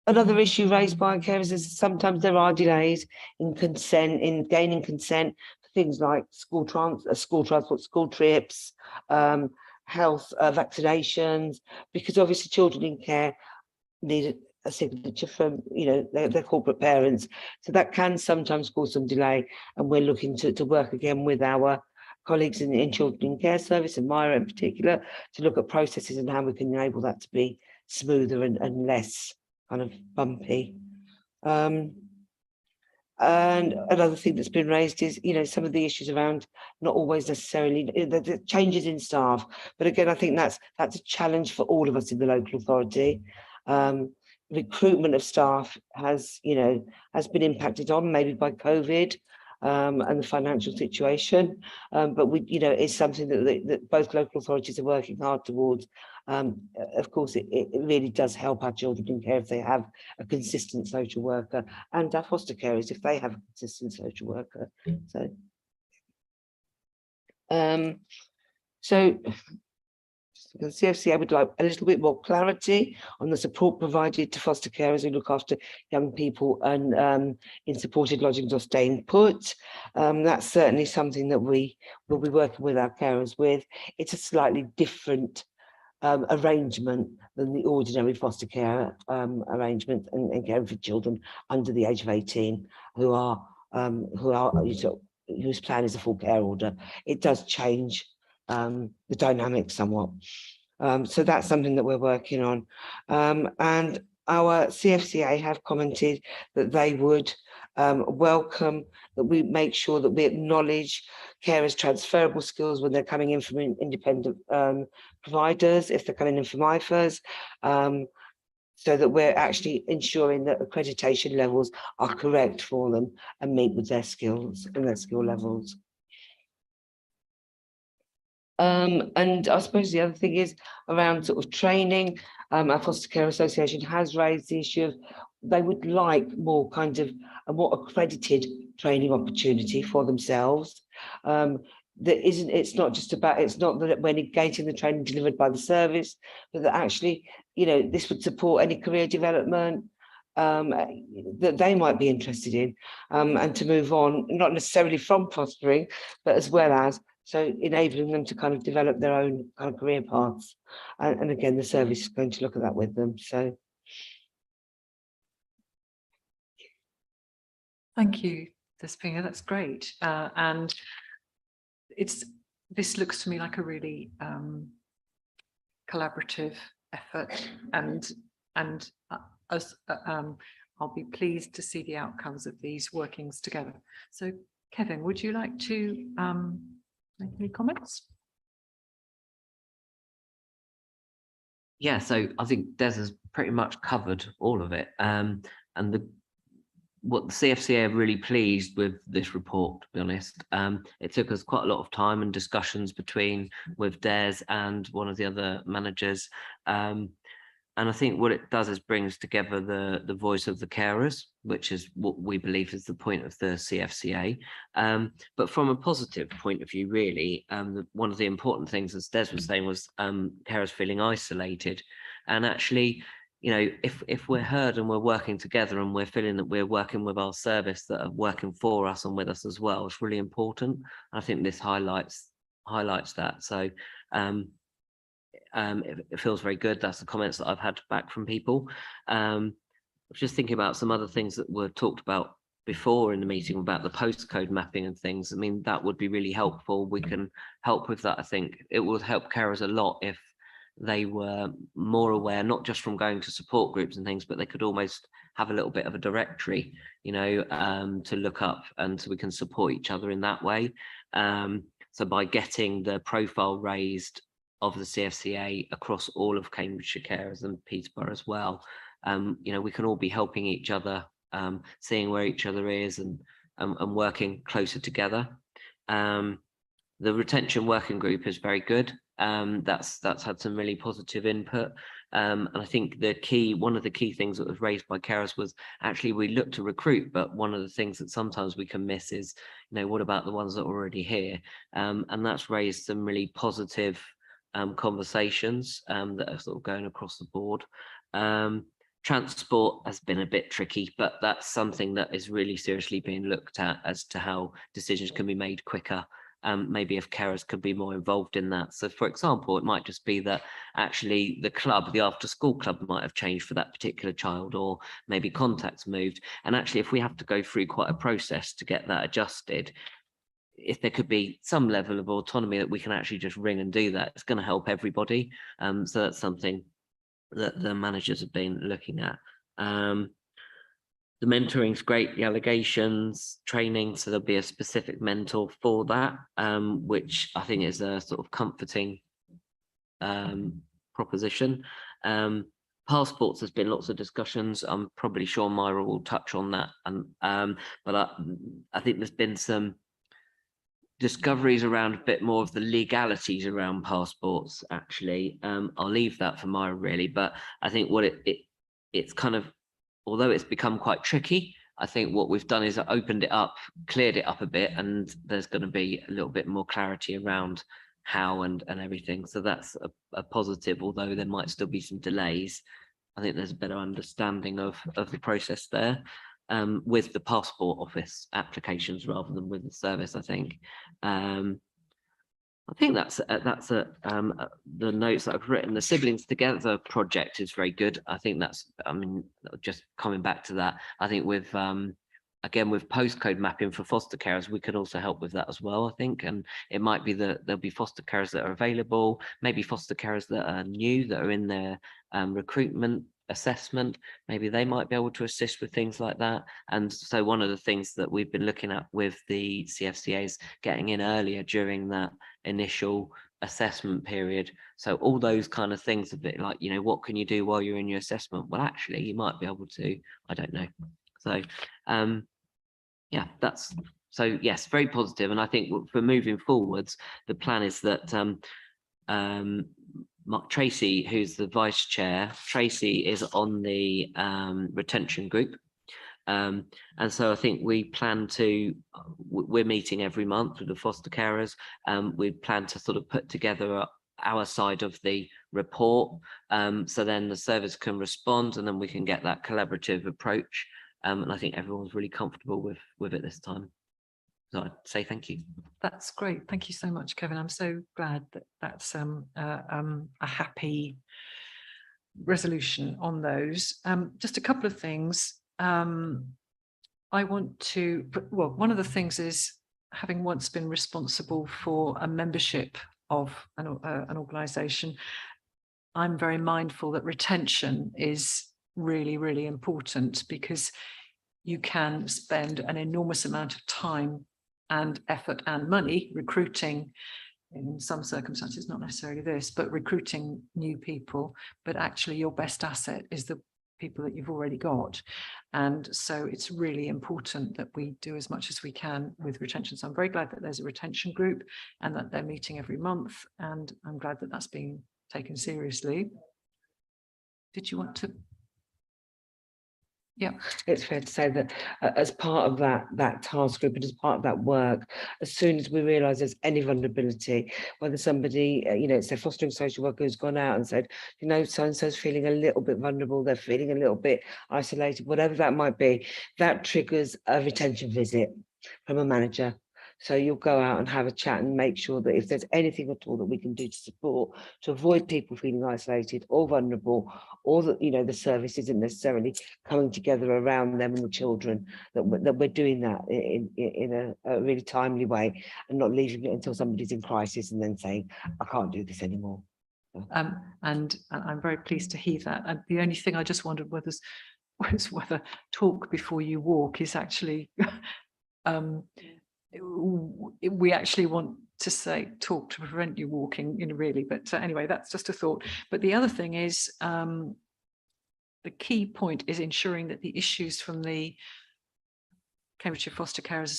[SPEAKER 11] Another issue raised by carers is sometimes there are delays in gaining consent for things like school transport, school trips, health vaccinations, because obviously children in care need a signature from, you know, their corporate parents. So that can sometimes cause some delay, and we're looking to work again with our colleagues in children in care service, and Myra in particular, to look at processes and how we can enable that to be smoother and less kind of bumpy. And another thing that's been raised is, you know, some of the issues around not always necessarily the changes in staff. But again, I think that's a challenge for all of us in the local authority. Recruitment of staff has been impacted on maybe by COVID and the financial situation, but it's something that both local authorities are working hard towards. Of course, it really does help our children in care if they have a consistent social worker, and our foster carers if they have a consistent social worker. So the CFCA would like a little bit more clarity on the support provided to foster carers who look after young people and in supported lodgings or staying put. That's certainly something that we will be working with our carers with. It's a slightly different arrangement than the ordinary foster care arrangement and caring for children under the age of 18 whose plan is a full care order. It does change the dynamic somewhat. So that's something that we're working on. And our CFCA have commented that they would welcome that we make sure that we acknowledge carers' transferable skills when they're coming in from independent providers, if they're coming in from IFAs, so that we're actually ensuring that accreditation levels are correct for them and meet with their skills and their skill levels. And I suppose the other thing is around sort of training. Our Foster Care Association has raised the issue of they would like more kind of a more accredited training opportunity for themselves. It's not that we're negating the training delivered by the service, but that actually, this would support any career development that they might be interested in, and to move on, not necessarily from fostering, but as well as enabling them to kind of develop their own kind of career paths. And again, the service is going to look at that with them. So
[SPEAKER 2] thank you, Despina, that's great. And this looks to me like a really collaborative effort, and I'll be pleased to see the outcomes of these workings together. So Kevin, would you like to make any comments?
[SPEAKER 7] yeah, so I think Des has pretty much covered all of it. And what the CFCA are really pleased with this report, to be honest. It took us quite a lot of time and discussions with Des and one of the other managers. And I think what it does is brings together the voice of the carers, which is what we believe is the point of the CFCA. But from a positive point of view, really, one of the important things, as Des was saying, was carers feeling isolated. And actually, you know, if we're heard and we're working together and we're feeling that we're working with our service that are working for us and with us as well, it's really important. I think this highlights that. So it feels very good. That's the comments that I've had back from people. I was just thinking about some other things that were talked about before in the meeting about the postcode mapping and things. I mean, that would be really helpful. We can help with that. I think it would help carers a lot if they were more aware, not just from going to support groups and things, but they could almost have a little bit of a directory, you know, to look up, and so we can support each other in that way. So by getting the profile raised of the CFCA across all of Cambridgeshire carers and Peterborough as well, you know, we can all be helping each other, seeing where each other is, and working closer together. The retention working group is very good. That's had some really positive input. And I think one of the key things that was raised by carers was actually we look to recruit, but one of the things that sometimes we can miss is, you know, what about the ones that are already here? And that's raised some really positive conversations that are sort of going across the board. Transport has been a bit tricky, but that's something that is really seriously being looked at as to how decisions can be made quicker. Maybe if carers could be more involved in that. So for example, it might just be that actually the after school club might have changed for that particular child, or maybe contacts moved. And actually, if we have to go through quite a process to get that adjusted, if there could be some level of autonomy that we can actually just ring and do that, it's going to help everybody. So that's something that the managers have been looking at. The mentoring's great, the allegations training, so there'll be a specific mentor for that, which I think is a sort of comforting proposition. Passports, there's been lots of discussions. I'm probably sure Myra will touch on that, but I think there's been some discoveries around a bit more of the legalities around passports, actually. I'll leave that for Myra, really, but I think what it's kind of, although it's become quite tricky, I think what we've done is opened it up, cleared it up a bit, and there's going to be a little bit more clarity around how and everything. So that's a positive, although there might still be some delays. I think there's a better understanding of the process there, with the passport office applications rather than with the service, I think. I think that's the notes that I've written. The Siblings Together project is very good. I think that's, I mean, just coming back to that, I think with again, with postcode mapping for foster carers, we can also help with that as well, I think. And it might be that there'll be foster carers that are available, maybe foster carers that are new, that are in their recruitment assessment, maybe they might be able to assist with things like that. And so one of the things that we've been looking at with the CFCA is getting in earlier during that initial assessment period. So all those kind of things, a bit like, you know, what can you do while you're in your assessment? Well, actually, you might be able to, I don't know. So yeah, that's, so yes, very positive. And I think for moving forwards, the plan is that Tracy, who's the vice chair, Tracy is on the retention group. And so I think we plan to, we're meeting every month with the foster carers. We plan to sort of put together our side of the report. So then the service can respond, and then we can get that collaborative approach. And I think everyone's really comfortable with it this time. So I'd say thank you.
[SPEAKER 2] That's great. Thank you so much, Kevin. I'm so glad that that's a happy resolution on those. Just a couple of things. I want to, well, one of the things is, having once been responsible for a membership of an organisation, I'm very mindful that retention is really, really important, because you can spend an enormous amount of time and effort and money recruiting in some circumstances, not necessarily this, but recruiting new people, but actually your best asset is the people that you've already got. And so it's really important that we do as much as we can with retention. So I'm very glad that there's a retention group and that they're meeting every month. And I'm glad that that's being taken seriously. Did you want to? Yeah,
[SPEAKER 11] it's fair to say that as part of that task group and as part of that work, as soon as we realise there's any vulnerability, whether somebody, it's their fostering social worker who's gone out and said, so-and-so's feeling a little bit vulnerable, they're feeling a little bit isolated, whatever that might be, that triggers a retention visit from a manager. So you'll go out and have a chat and make sure that if there's anything at all that we can do to support, to avoid people feeling isolated or vulnerable, or that, the service isn't necessarily coming together around them and the children, that we're doing that in a really timely way and not leaving it until somebody's in crisis and then saying, I can't do this anymore.
[SPEAKER 2] And I'm very pleased to hear that. And the only thing I just wondered was whether talk before you walk is actually we actually want to say talk to prevent you walking, really, but anyway, that's just a thought. But the other thing is the key point is ensuring that the issues from the Cambridgeshire Foster Carers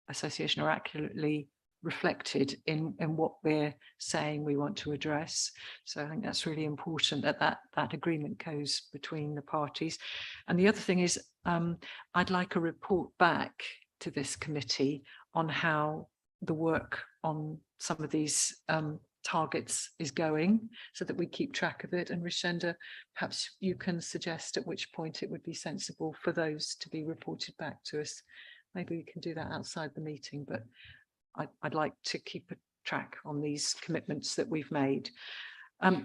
[SPEAKER 2] Association are accurately reflected in what we're saying we want to address. So I think that's really important that agreement goes between the parties. And the other thing is I'd like a report back to this committee on how the work on some of these targets is going, so that we keep track of it. And Rishenda, perhaps you can suggest at which point it would be sensible for those to be reported back to us. Maybe we can do that outside the meeting, but I'd like to keep a track on these commitments that we've made.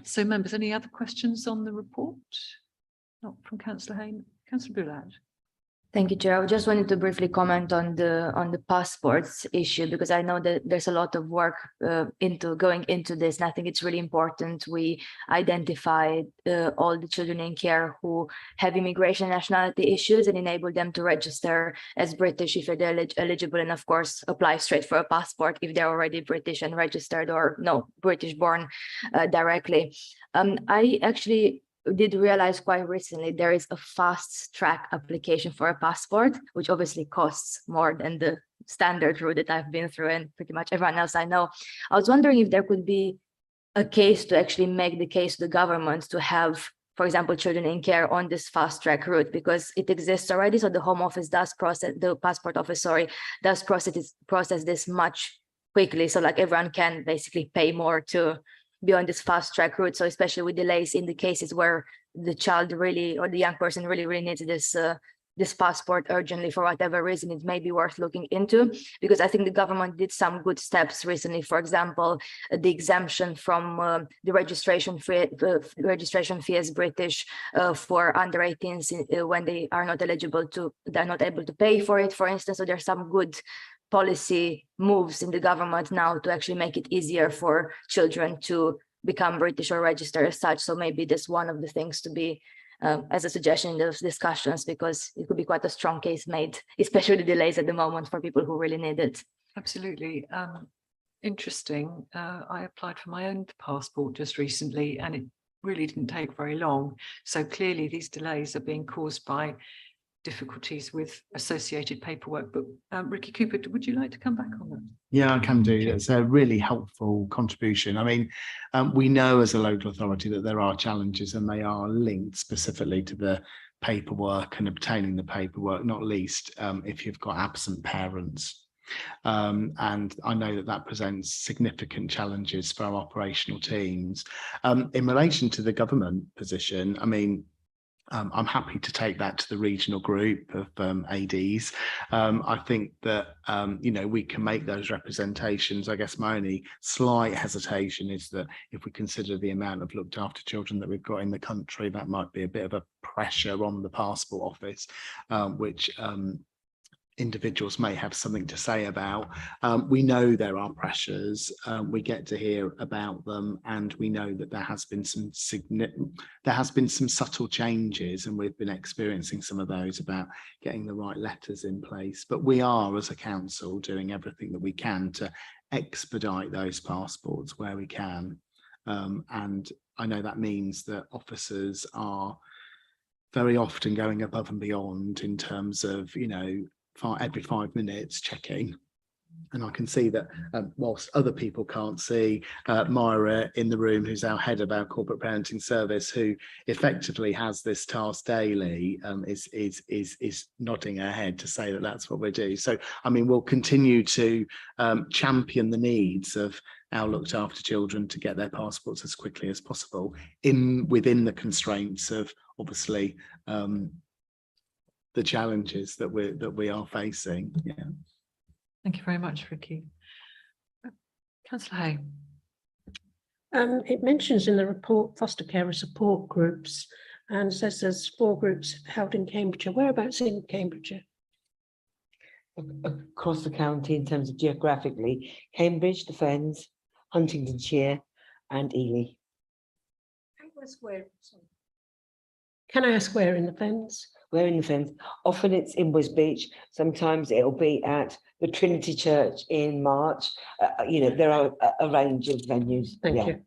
[SPEAKER 2] So members, any other questions on the report? Not from Councillor Hayne. Councillor Boulard.
[SPEAKER 5] Thank you, Chair. I just wanted to briefly comment on the passports issue, because I know that there's a lot of work going into this, and I think it's really important we identify all the children in care who have immigration nationality issues and enable them to register as British if they're eligible, and of course apply straight for a passport if they're already British and registered, or no, British born directly. I actually did realize quite recently there is a fast track application for a passport, which obviously costs more than the standard route that I've been through and pretty much everyone else I know. I was wondering if there could be a case to actually make the case to the government to have, for example, children in care on this fast track route, because it exists already. So the Home Office does process, the Passport Office, sorry, does process this much quickly. So like everyone can basically pay more to be on this fast track route. So especially with delays in the cases where the child really, or the young person really needs this passport urgently for whatever reason, it may be worth looking into, because I think the government did some good steps recently. For example, the exemption from the registration fee as British for under 18s when they are not eligible to, they're not able to pay for it, for instance. So there's some good policy moves in the government now to actually make it easier for children to become British or register as such. So maybe that's one of the things to be as a suggestion in those discussions, because it could be quite a strong case made, especially the delays at the moment for people who really need it.
[SPEAKER 2] Absolutely. Interesting. I applied for my own passport just recently and it really didn't take very long. So clearly these delays are being caused by difficulties with associated paperwork. But Ricky Cooper, would you like to come back on that?
[SPEAKER 10] Yeah, I can do. It's a really helpful contribution. I mean, we know as a local authority that there are challenges and they are linked specifically to the paperwork and obtaining the paperwork, not least if you've got absent parents. And I know that that presents significant challenges for our operational teams. In relation to the government position, I mean, I'm happy to take that to the regional group of ADs. I think that, we can make those representations. I guess my only slight hesitation is that if we consider the amount of looked after children that we've got in the country, that might be a bit of a pressure on the Passport Office, which individuals may have something to say about. We know there are pressures, we get to hear about them, and we know that there has been some subtle changes, and we've been experiencing some of those about getting the right letters in place. But we are, as a council, doing everything that we can to expedite those passports where we can. And I know that means that officers are very often going above and beyond in terms of, you know, every 5 minutes checking. And I can see that whilst other people can't see, Myra in the room, who's our head of our corporate parenting service, who effectively has this task daily, is nodding her head to say that that's what we do. So, I mean, we'll continue to champion the needs of our looked after children to get their passports as quickly as possible within the constraints of obviously the challenges that we are facing. Yeah.
[SPEAKER 2] Thank you very much, Vicky. Councillor Hay.
[SPEAKER 4] It mentions in the report foster carer support groups and says there's 4 groups held in Cambridgeshire. Whereabouts in Cambridgeshire?
[SPEAKER 11] Across the county in terms of geographically, Cambridge, the Fens, Huntingdonshire and Ely.
[SPEAKER 4] Can I ask where in the Fens?
[SPEAKER 11] Where in the Fens? Often it's in Wisbech. Sometimes it'll be at the Trinity Church in March. You know, there are a range of venues.
[SPEAKER 4] Thank you.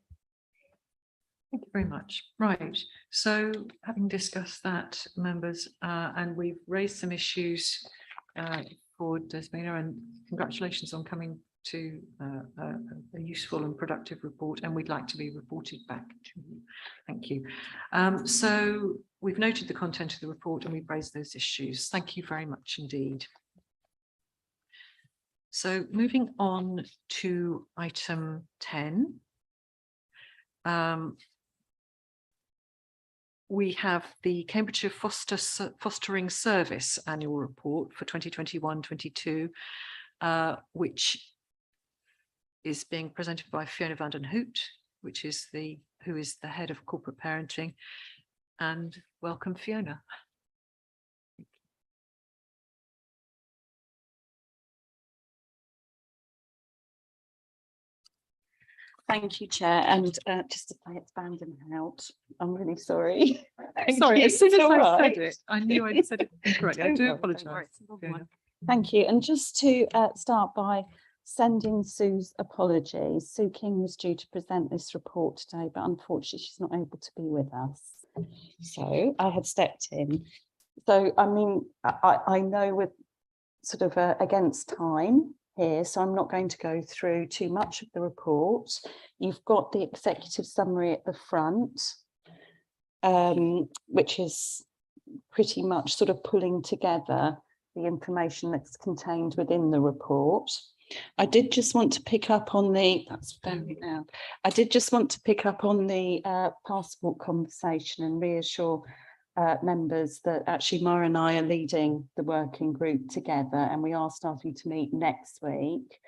[SPEAKER 2] Thank you very much. Right. So having discussed that, members, and we've raised some issues for Desmina, and congratulations on coming to a useful and productive report, and we'd like to be reported back to you. Thank you. So we've noted the content of the report and we've raised those issues. Thank you very much indeed. So moving on to item 10. We have the Cambridgeshire Fostering Service Annual Report for 2021-22, which is being presented by Fiona van den Hout, who is the head of corporate parenting. And welcome, Fiona.
[SPEAKER 12] Thank you, Chair. And just to play its banding out, I'm really sorry.
[SPEAKER 2] Sorry,
[SPEAKER 12] you.
[SPEAKER 2] as soon as
[SPEAKER 12] It's all
[SPEAKER 2] I
[SPEAKER 12] right.
[SPEAKER 2] said it, I knew I'd said it incorrectly. I
[SPEAKER 12] Don't
[SPEAKER 2] do
[SPEAKER 12] worry, don't
[SPEAKER 2] apologise.
[SPEAKER 12] worry, it's a long
[SPEAKER 2] Fiona.
[SPEAKER 12] one. Thank you. And just to start by sending Sue's apologies. Sue King was due to present this report today, but unfortunately she's not able to be with us. So I have stepped in. So, I mean, I know we're sort of against time here, so I'm not going to go through too much of the report. You've got the executive summary at the front, which is pretty much sort of pulling together the information that's contained within the report. I did just want to pick up on the, that's very loud. I did just want to pick up on the passport conversation and reassure members that actually Mara and I are leading the working group together, and we are starting to meet next week.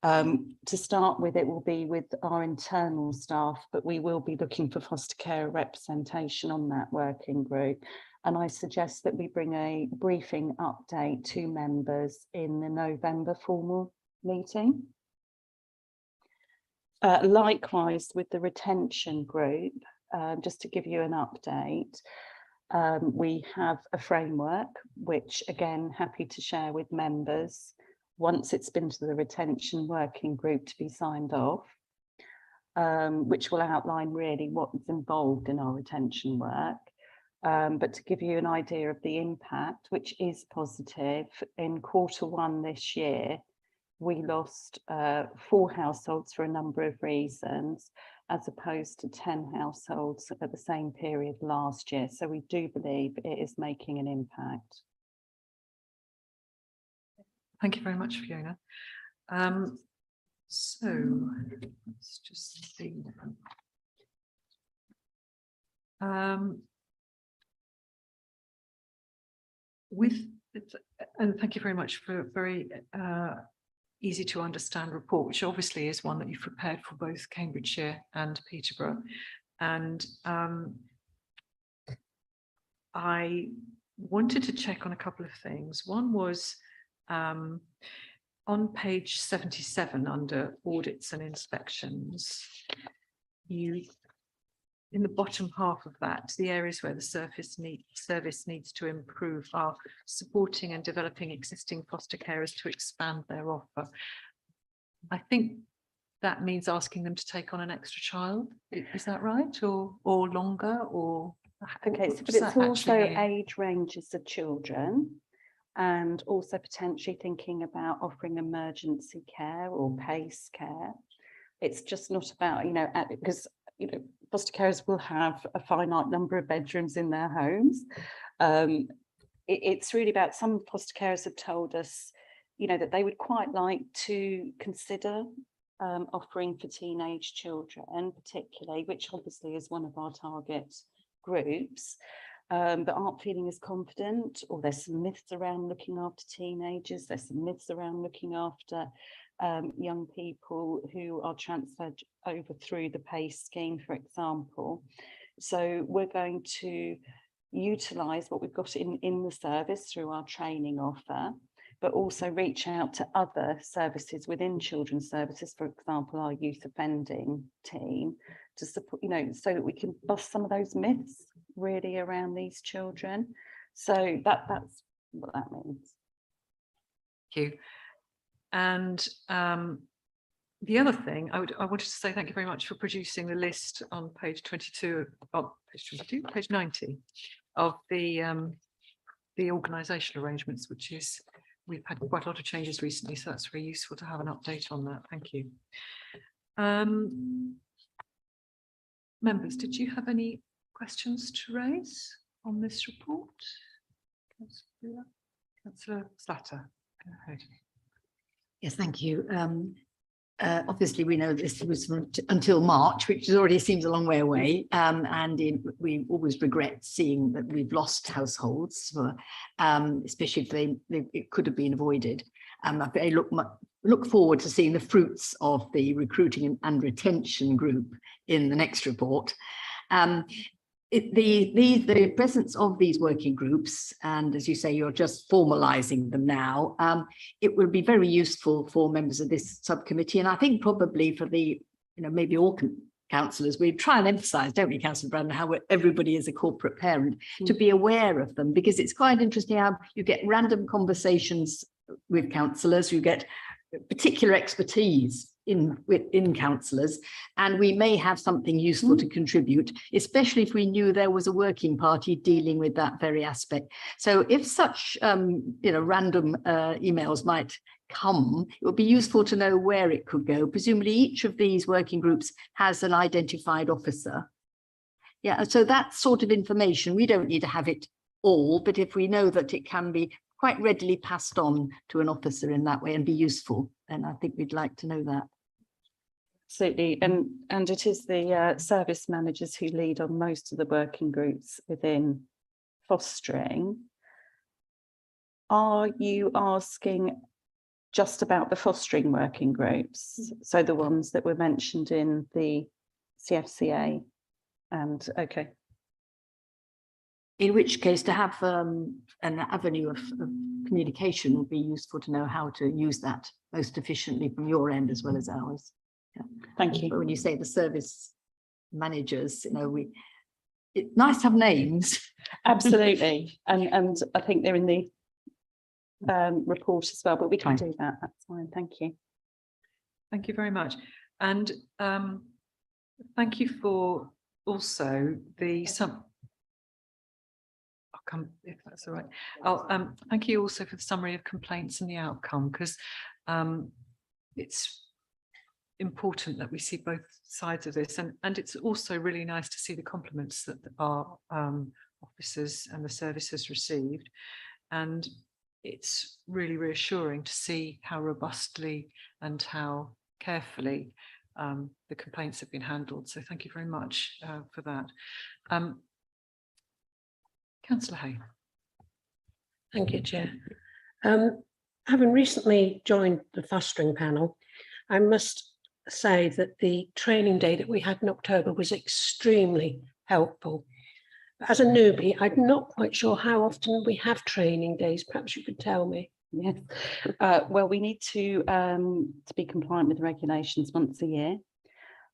[SPEAKER 12] To start with, it will be with our internal staff, but we will be looking for foster care representation on that working group. And I suggest that we bring a briefing update to members in the November formal meeting. Likewise with the retention group, just to give you an update, we have a framework, which again, happy to share with members once it's been to the retention working group to be signed off, which will outline really what's involved in our retention work. But to give you an idea of the impact, which is positive, in Q1 this year, we lost 4 households for a number of reasons, as opposed to 10 households at the same period last year. So we do believe it is making an impact.
[SPEAKER 2] Thank you very much, Fiona. So let's just see. And thank you very much for a very easy to understand report, which obviously is one that you've prepared for both Cambridgeshire and Peterborough. And I wanted to check on a couple of things. One was on page 77 under Audits and Inspections, in the bottom half of that, the areas where the service needs to improve are supporting and developing existing foster carers to expand their offer. I think that means asking them to take on an extra child. Is that right? Or longer, or?
[SPEAKER 12] Okay, so, but it's also age ranges of children, and also potentially thinking about offering emergency care or PACE care. It's just not about, you know, because, you know, foster carers will have a finite number of bedrooms in their homes. It's really about, some foster carers have told us, you know, that they would quite like to consider offering for teenage children, particularly, which obviously is one of our target groups, but aren't feeling as confident, or there's some myths around looking after teenagers, there's some myths around looking after young people who are transferred over through the PACE scheme, for example. So we're going to utilise what we've got in the service through our training offer, but also reach out to other services within children's services, for example, our youth offending team, to support, you know, so that we can bust some of those myths really around these children. So that's what that means.
[SPEAKER 2] Thank you. And the other thing I wanted to say thank you very much for producing the list on page 22, page 90 of the organisational arrangements, which is, we've had quite a lot of changes recently, so that's very useful to have an update on that. Thank you. Members, did you have any questions to raise on this report? Councillor Slatter, go ahead.
[SPEAKER 6] Yes, thank you. Obviously, we know this was until March, which already seems a long way away, we always regret seeing that we've lost households, for, especially if it could have been avoided. I look forward to seeing the fruits of the recruiting and retention group in the next report. The presence of these working groups, and as you say, you're just formalising them now, it will be very useful for members of this subcommittee, and I think probably for the, you know, maybe all councillors. We try and emphasise, don't we, Councillor Brandon, how everybody is a corporate parent, to be aware of them, because it's quite interesting how you get random conversations with councillors, you get particular expertise in councillors, and we may have something useful to contribute, especially if we knew there was a working party dealing with that very aspect. So if such you know, random emails might come, it would be useful to know where it could go. Presumably each of these working groups has an identified officer. Yeah, so that sort of information, we don't need to have it all, but if we know that it can be quite readily passed on to an officer in that way and be useful, then I think we'd like to know that.
[SPEAKER 12] Absolutely, and it is the service managers who lead on most of the working groups within fostering. Are you asking just about the fostering working groups? So the ones that were mentioned in the Cfca, and okay.
[SPEAKER 6] In which case, to have an avenue of communication would be useful to know how to use that most efficiently from your end as well as ours. Yeah.
[SPEAKER 12] Thank you.
[SPEAKER 6] But when you say the service managers, you know, it's nice to have names.
[SPEAKER 12] Absolutely, and I think they're in the report as well, but we can do that. That's fine. Thank you.
[SPEAKER 2] Thank you very much, and thank you for also the come if that's all right. Thank you also for the summary of complaints and the outcome, because it's important that we see both sides of this, and it's also really nice to see the compliments that our officers and the services received, and it's really reassuring to see how robustly and how carefully the complaints have been handled. So thank you very much for that. Councillor Hay.
[SPEAKER 4] Thank you, Chair. Having recently joined the fostering panel, I must say that the training day that we had in October was extremely helpful. As a newbie, I'm not quite sure how often we have training days. Perhaps you could tell me.
[SPEAKER 12] Yes. Well, we need to be compliant with regulations once a year.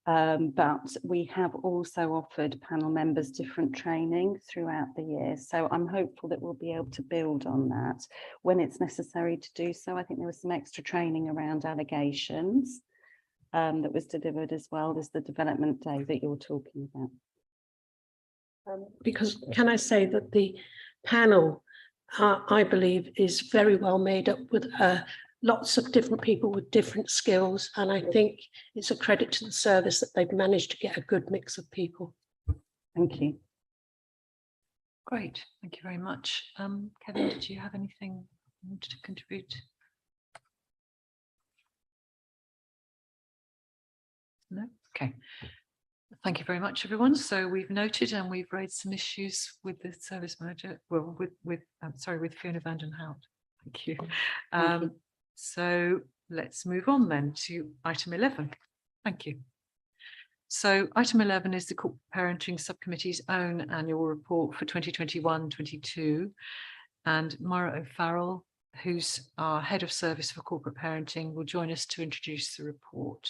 [SPEAKER 12] But we have also offered panel members different training throughout the year. So I'm hopeful that we'll be able to build on that when it's necessary to do so. I think there was some extra training around allegations that was delivered, as well as the development day that you're talking about.
[SPEAKER 4] Because can I say that the panel, I believe, is very well made up with lots of different people with different skills, and I think it's a credit to the service that they've managed to get a good mix of people.
[SPEAKER 12] Thank you.
[SPEAKER 2] Great, thank you very much. Kevin, did you have anything you wanted to contribute? No? Okay. Thank you very much, everyone. So we've noted and we've raised some issues with the service manager, well, with Fiona van den Hout. Thank you.
[SPEAKER 12] Thank you.
[SPEAKER 2] So let's move on then to item 11. Thank you. So item 11 is the Corporate Parenting Subcommittee's own annual report for 2021-22. And Mara O'Farrell, who's our Head of Service for Corporate Parenting, will join us to introduce the report.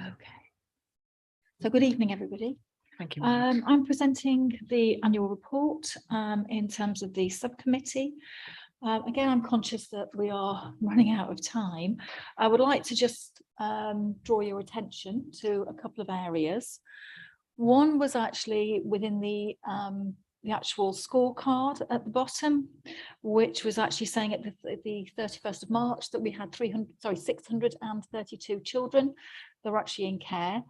[SPEAKER 1] Okay. So good evening, everybody.
[SPEAKER 2] Thank you.
[SPEAKER 1] I'm presenting the annual report in terms of the subcommittee. Again, I'm conscious that we are running out of time. I would like to just draw your attention to a couple of areas. One was actually within the actual scorecard at the bottom, which was actually saying at the 31st of March that we had 632 children that were actually in care.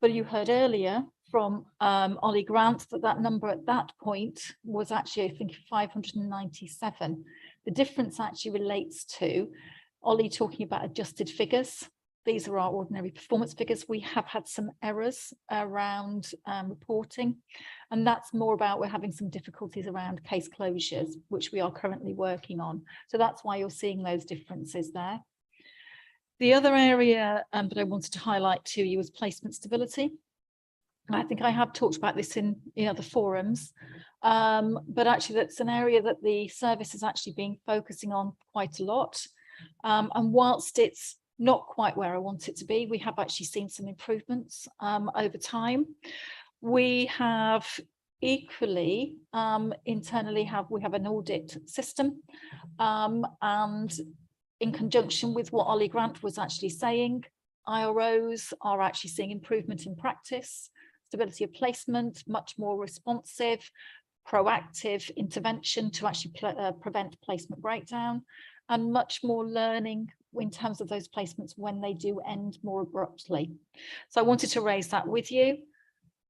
[SPEAKER 1] But you heard earlier from Ollie Grant that number at that point was actually, I think, 597. The difference actually relates to Ollie talking about adjusted figures. These are our ordinary performance figures. We have had some errors around reporting, and that's more about we're having some difficulties around case closures, which we are currently working on. So that's why you're seeing those differences there. The other area that I wanted to highlight to you was placement stability. I think I have talked about this in other forums, but actually that's an area that the service has actually been focusing on quite a lot. And whilst it's not quite where I want it to be, we have actually seen some improvements over time. We have equally internally we have an audit system, and in conjunction with what Ollie Grant was actually saying, IROs are actually seeing improvement in practice, stability of placement, much more responsive, proactive intervention to actually prevent placement breakdown, and much more learning in terms of those placements when they do end more abruptly. So I wanted to raise that with you.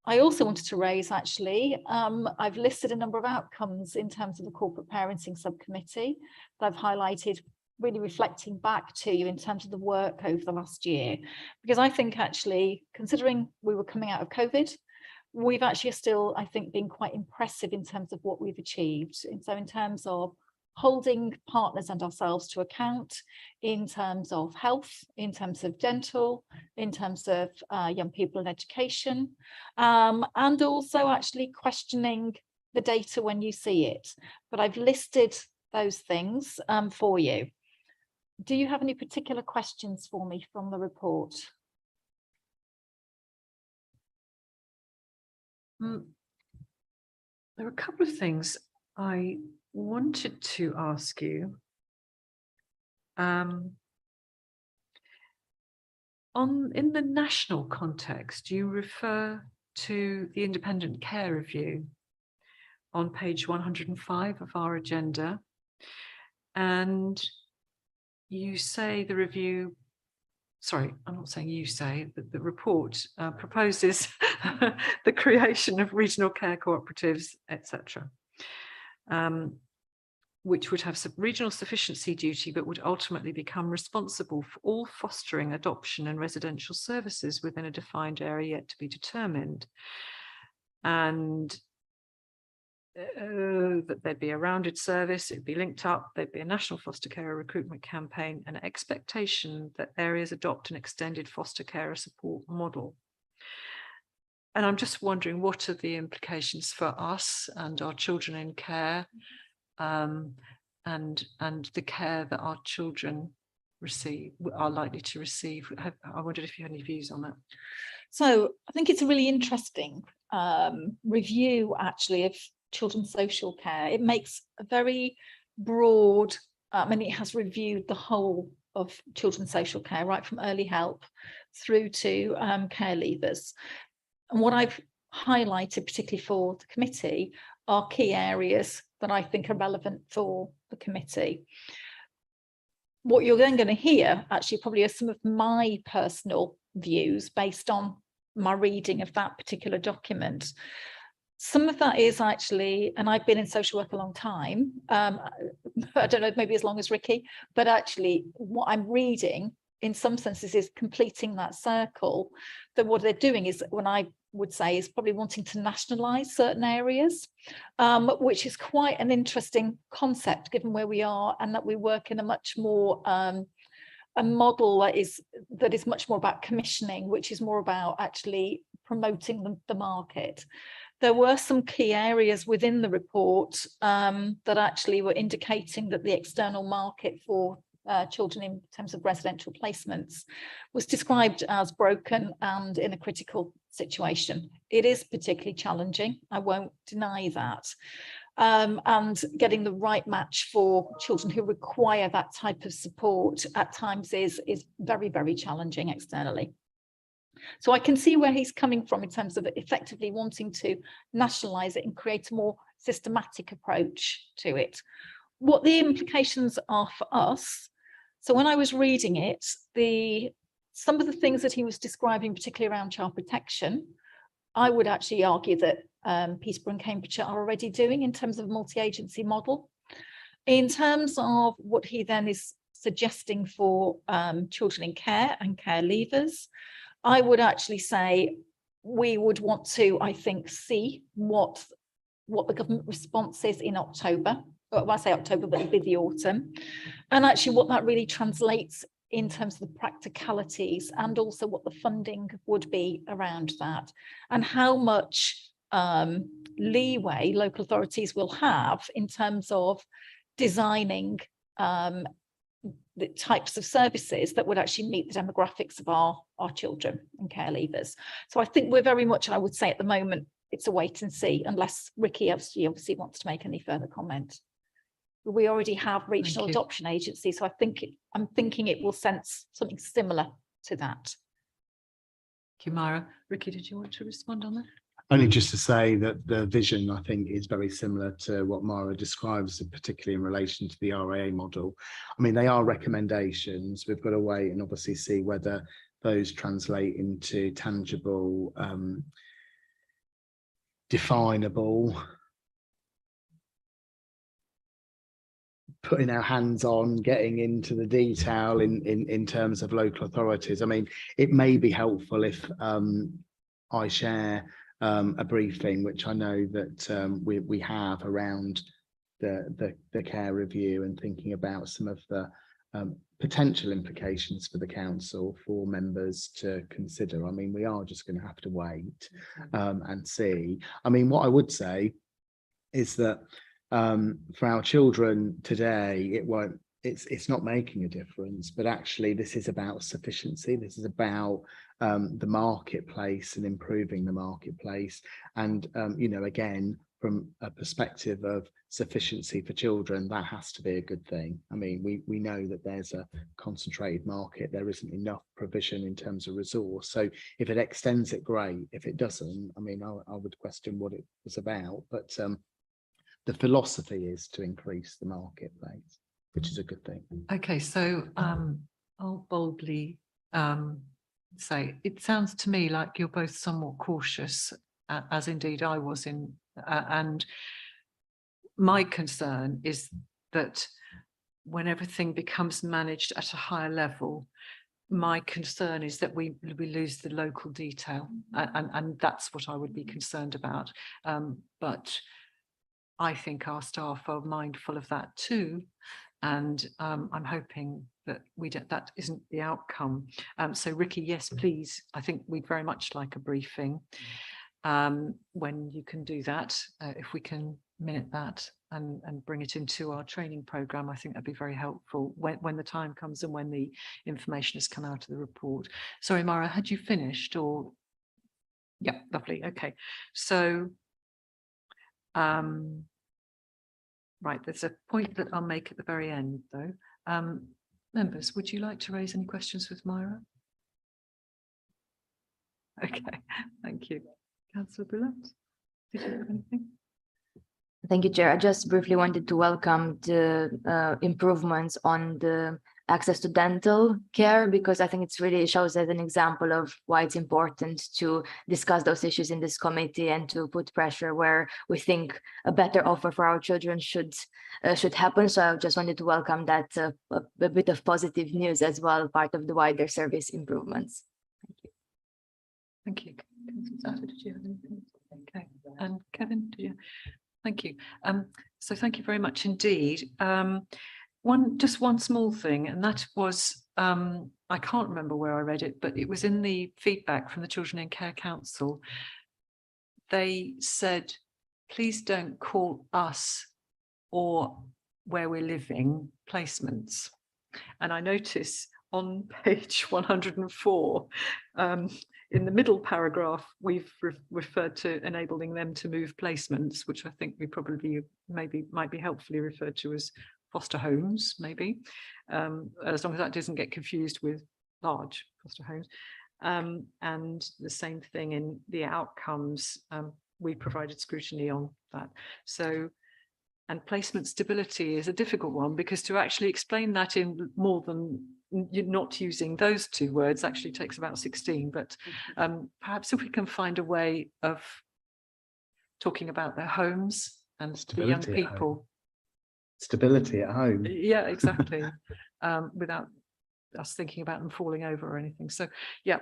[SPEAKER 1] I also wanted to raise actually, I've listed a number of outcomes in terms of the Corporate Parenting Subcommittee that I've highlighted, really reflecting back to you in terms of the work over the last year, because I think actually, considering we were coming out of COVID, we've actually still, I think, been quite impressive in terms of what we've achieved. And so in terms of holding partners and ourselves to account, in terms of health, in terms of dental, in terms of young people and education, and also actually questioning the data when you see it. But I've listed those things for you. Do you have any particular questions for me from the report?
[SPEAKER 2] There are a couple of things I wanted to ask you. In the national context, you refer to the Independent Care Review on page 105 of our agenda, and you say the review, sorry, I'm not saying you say, that the report proposes the creation of regional care cooperatives, etc., which would have regional sufficiency duty, but would ultimately become responsible for all fostering, adoption and residential services within a defined area yet to be determined. And that there'd be a rounded service, it'd be linked up, there'd be a national foster carer recruitment campaign, and an expectation that areas adopt an extended foster carer support model. And I'm just wondering, what are the implications for us and our children in care, and the care that our children are likely to receive? I wondered if you had any views on that.
[SPEAKER 1] So I think it's a really interesting review, actually, of children's social care. It makes a very broad, and it has reviewed the whole of children's social care, right from early help through to care leavers. And what I've highlighted, particularly for the committee, are key areas that I think are relevant for the committee. What you're then going to hear, actually, probably are some of my personal views based on my reading of that particular document. Some of that is actually, and I've been in social work a long time, I don't know, maybe as long as Ricky, but actually what I'm reading in some senses is completing that circle, that what they're doing is, when I would say, is probably wanting to nationalise certain areas, which is quite an interesting concept given where we are, and that we work in a much more a model that is much more about commissioning, which is more about actually promoting the market. There were some key areas within the report that actually were indicating that the external market for children in terms of residential placements was described as broken and in a critical situation. It is particularly challenging, I won't deny that. And getting the right match for children who require that type of support at times is very, very challenging externally. So I can see where he's coming from in terms of effectively wanting to nationalise it and create a more systematic approach to it. What the implications are for us. So when I was reading it, some of the things that he was describing, particularly around child protection, I would actually argue that Peterborough and Cambridgeshire are already doing in terms of a multi-agency model. In terms of what he then is suggesting for children in care and care leavers, I would actually say we would want to, I think, see what the government response is in October. Well, when I say October, but it'll be the autumn, and actually what that really translates in terms of the practicalities, and also what the funding would be around that, and how much leeway local authorities will have in terms of designing the types of services that would actually meet the demographics of our children and care leavers. So I think we're very much, I would say at the moment, it's a wait and see, unless Ricky obviously wants to make any further comment. We already have regional adoption agencies, so I'm thinking it will sense something similar to that.
[SPEAKER 2] Thank you, Myra. Ricky, did you want to respond on that?
[SPEAKER 10] Only just to say that the vision, I think, is very similar to what Mara describes, particularly in relation to the RAA model. I mean, they are recommendations. We've got to wait and obviously see whether those translate into tangible, definable, putting our hands on, getting into the detail in terms of local authorities. I mean, it may be helpful if I share a briefing, which I know that we have around the care review, and thinking about some of the potential implications for the council for members to consider. I mean, we are just going to have to wait and see. I mean, what I would say is that for our children today, it's not making a difference, but actually this is about sufficiency. This is about the marketplace and improving the marketplace. And, you know, again, from a perspective of sufficiency for children, that has to be a good thing. I mean, we know that there's a concentrated market. There isn't enough provision in terms of resource. So if it extends it, great. If it doesn't, I mean, I would question what it was about. But the philosophy is to increase the marketplace, which is a good thing.
[SPEAKER 2] Okay, so I'll boldly say, it sounds to me like you're both somewhat cautious, as indeed I was in, and my concern is that when everything becomes managed at a higher level, my concern is that we lose the local detail, and that's what I would be concerned about. But I think our staff are mindful of that too. And I'm hoping that that isn't the outcome. So Ricky, yes, please. I think we'd very much like a briefing when you can do that. If we can minute that and bring it into our training program, I think that'd be very helpful when the time comes and when the information has come out of the report. Sorry, Mara, had you finished or? Yeah, lovely. Okay, so right, there's a point that I'll make at the very end though. Members, would you like to raise any questions with Myra? Okay, thank you. Councillor Bullitt, did you have anything?
[SPEAKER 5] Thank you, Chair. I just briefly wanted to welcome the improvements on the access to dental care, because I think it's really shows as an example of why it's important to discuss those issues in this committee and to put pressure where we think a better offer for our children should happen. So I just wanted to welcome that a bit of positive news as well, part of the wider service improvements.
[SPEAKER 2] Thank you. Thank you. Did you have anything? Okay, and Kevin, did you? Thank you. So thank you very much indeed. Just one small thing, and that was, I can't remember where I read it, but it was in the feedback from the Children in Care Council. They said, please don't call us or where we're living placements. And I notice on page 104, in the middle paragraph, we've referred to enabling them to move placements, which I think we probably might be helpfully referred to as foster homes, maybe, as long as that doesn't get confused with large foster homes. And the same thing in the outcomes, we provided scrutiny on that. So, and placement stability is a difficult one, because to actually explain that in more than you're not using those two words actually takes about 16, but perhaps if we can find a way of talking about their homes and the young people.
[SPEAKER 10] Stability at home.
[SPEAKER 2] Yeah, exactly. Without us thinking about them falling over or anything. So yeah,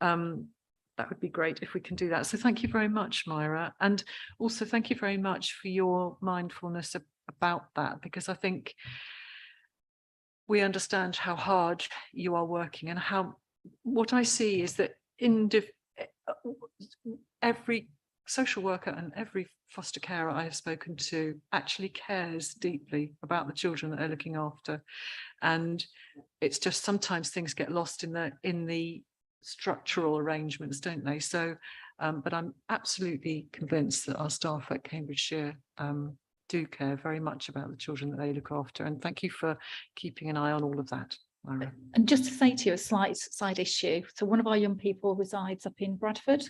[SPEAKER 2] that would be great if we can do that. So thank you very much, Myra. And also thank you very much for your mindfulness about that, because I think we understand how hard you are working, and how what I see is that every social worker and every foster carer I have spoken to actually cares deeply about the children that they're looking after. And it's just sometimes things get lost in the structural arrangements, don't they? So, but I'm absolutely convinced that our staff at Cambridgeshire do care very much about the children that they look after. And thank you for keeping an eye on all of that, Myra.
[SPEAKER 1] And just to say to you, a slight side issue. So one of our young people resides up in Bradford,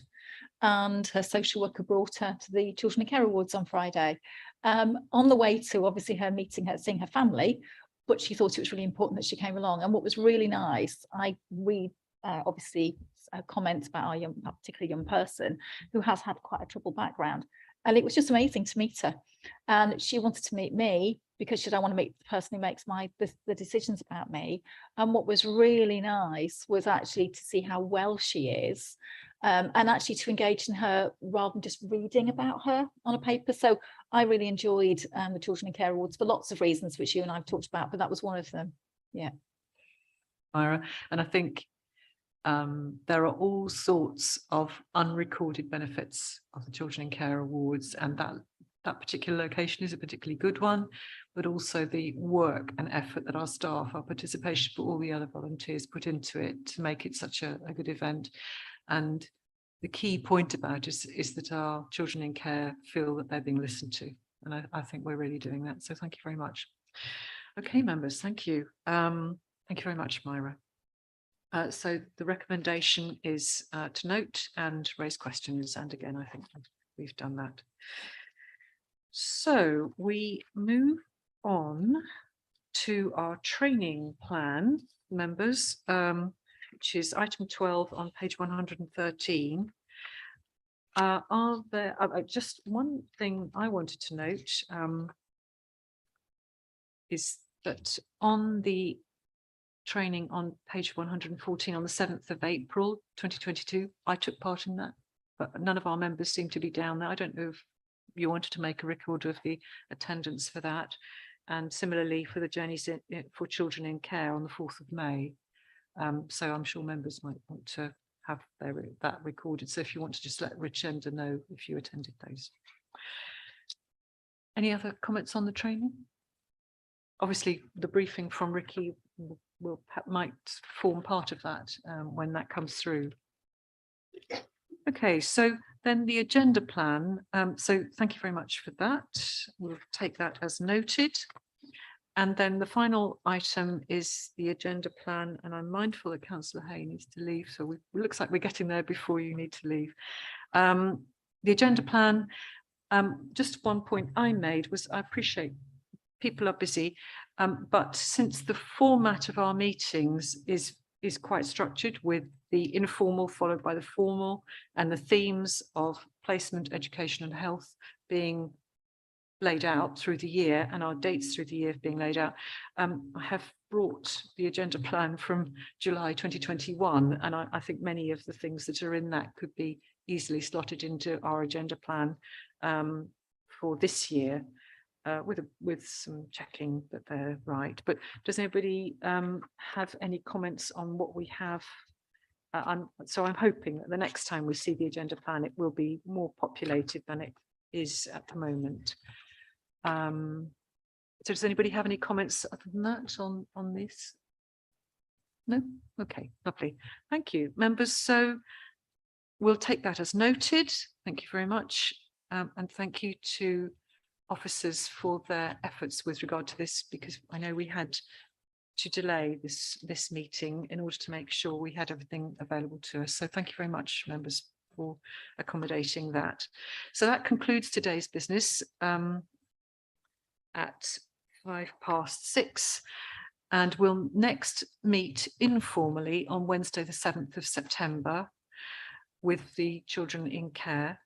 [SPEAKER 1] and her social worker brought her to the Children in Care Awards on Friday. On the way to obviously her meeting her, seeing her family, but she thought it was really important that she came along. And what was really nice, I read obviously comments about our particularly young person who has had quite a troubled background. And it was just amazing to meet her. And she wanted to meet me because she don't want to meet the person who makes the decisions about me. And what was really nice was actually to see how well she is, and actually to engage in her rather than just reading about her on a paper. So I really enjoyed the Children in Care Awards for lots of reasons, which you and I have talked about, but that was one of them. Yeah.
[SPEAKER 2] Myra, and I think there are all sorts of unrecorded benefits of the Children in Care Awards, and that particular location is a particularly good one, but also the work and effort that our staff, our participation for all the other volunteers put into it to make it such a good event. And the key point about it is that our children in care feel that they're being listened to. And I think we're really doing that. So thank you very much. Okay, members, thank you. Thank you very much, Myra. So the recommendation is to note and raise questions. And again, I think we've done that. So we move on to our training plan, members, which is item 12 on page 113. Are there just one thing I wanted to note is that on the training on page 114 on the 7th of April 2022, I took part in that, but none of our members seem to be down there. I don't know if you wanted to make a record of the attendance for that. And similarly for the journeys for children in care on the 4th of May. So I'm sure members might want to have that recorded. So if you want to just let Richenda know if you attended those. Any other comments on the training? Obviously, the briefing from Ricky might form part of that when that comes through. Okay, so then the agenda plan. So thank you very much for that. We'll take that as noted. And then the final item is the agenda plan. And I'm mindful that Councillor Hay needs to leave. So it looks like we're getting there before you need to leave. The agenda plan, just one point I made was I appreciate people are busy, but since the format of our meetings is quite structured with the informal followed by the formal and the themes of placement, education and health being laid out through the year and our dates through the year being laid out, I have brought the agenda plan from July 2021 and I think many of the things that are in that could be easily slotted into our agenda plan for this year. With some checking that they're right. But does anybody have any comments on what we have? So I'm hoping that the next time we see the agenda plan, it will be more populated than it is at the moment. So does anybody have any comments other than that on this? No? Okay, lovely. Thank you, members. So we'll take that as noted. Thank you very much. And thank you to officers for their efforts with regard to this, because I know we had to delay this meeting in order to make sure we had everything available to us. So thank you very much, members, for accommodating that. So that concludes today's business at 6:05, and we'll next meet informally on Wednesday the 7th of September with the children in care.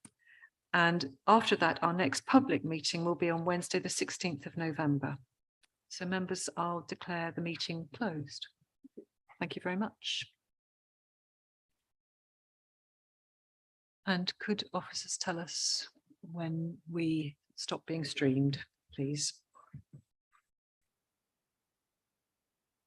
[SPEAKER 2] And after that, our next public meeting will be on Wednesday, the 16th of November. So members, I'll declare the meeting closed. Thank you very much. And could officers tell us when we stop being streamed, please?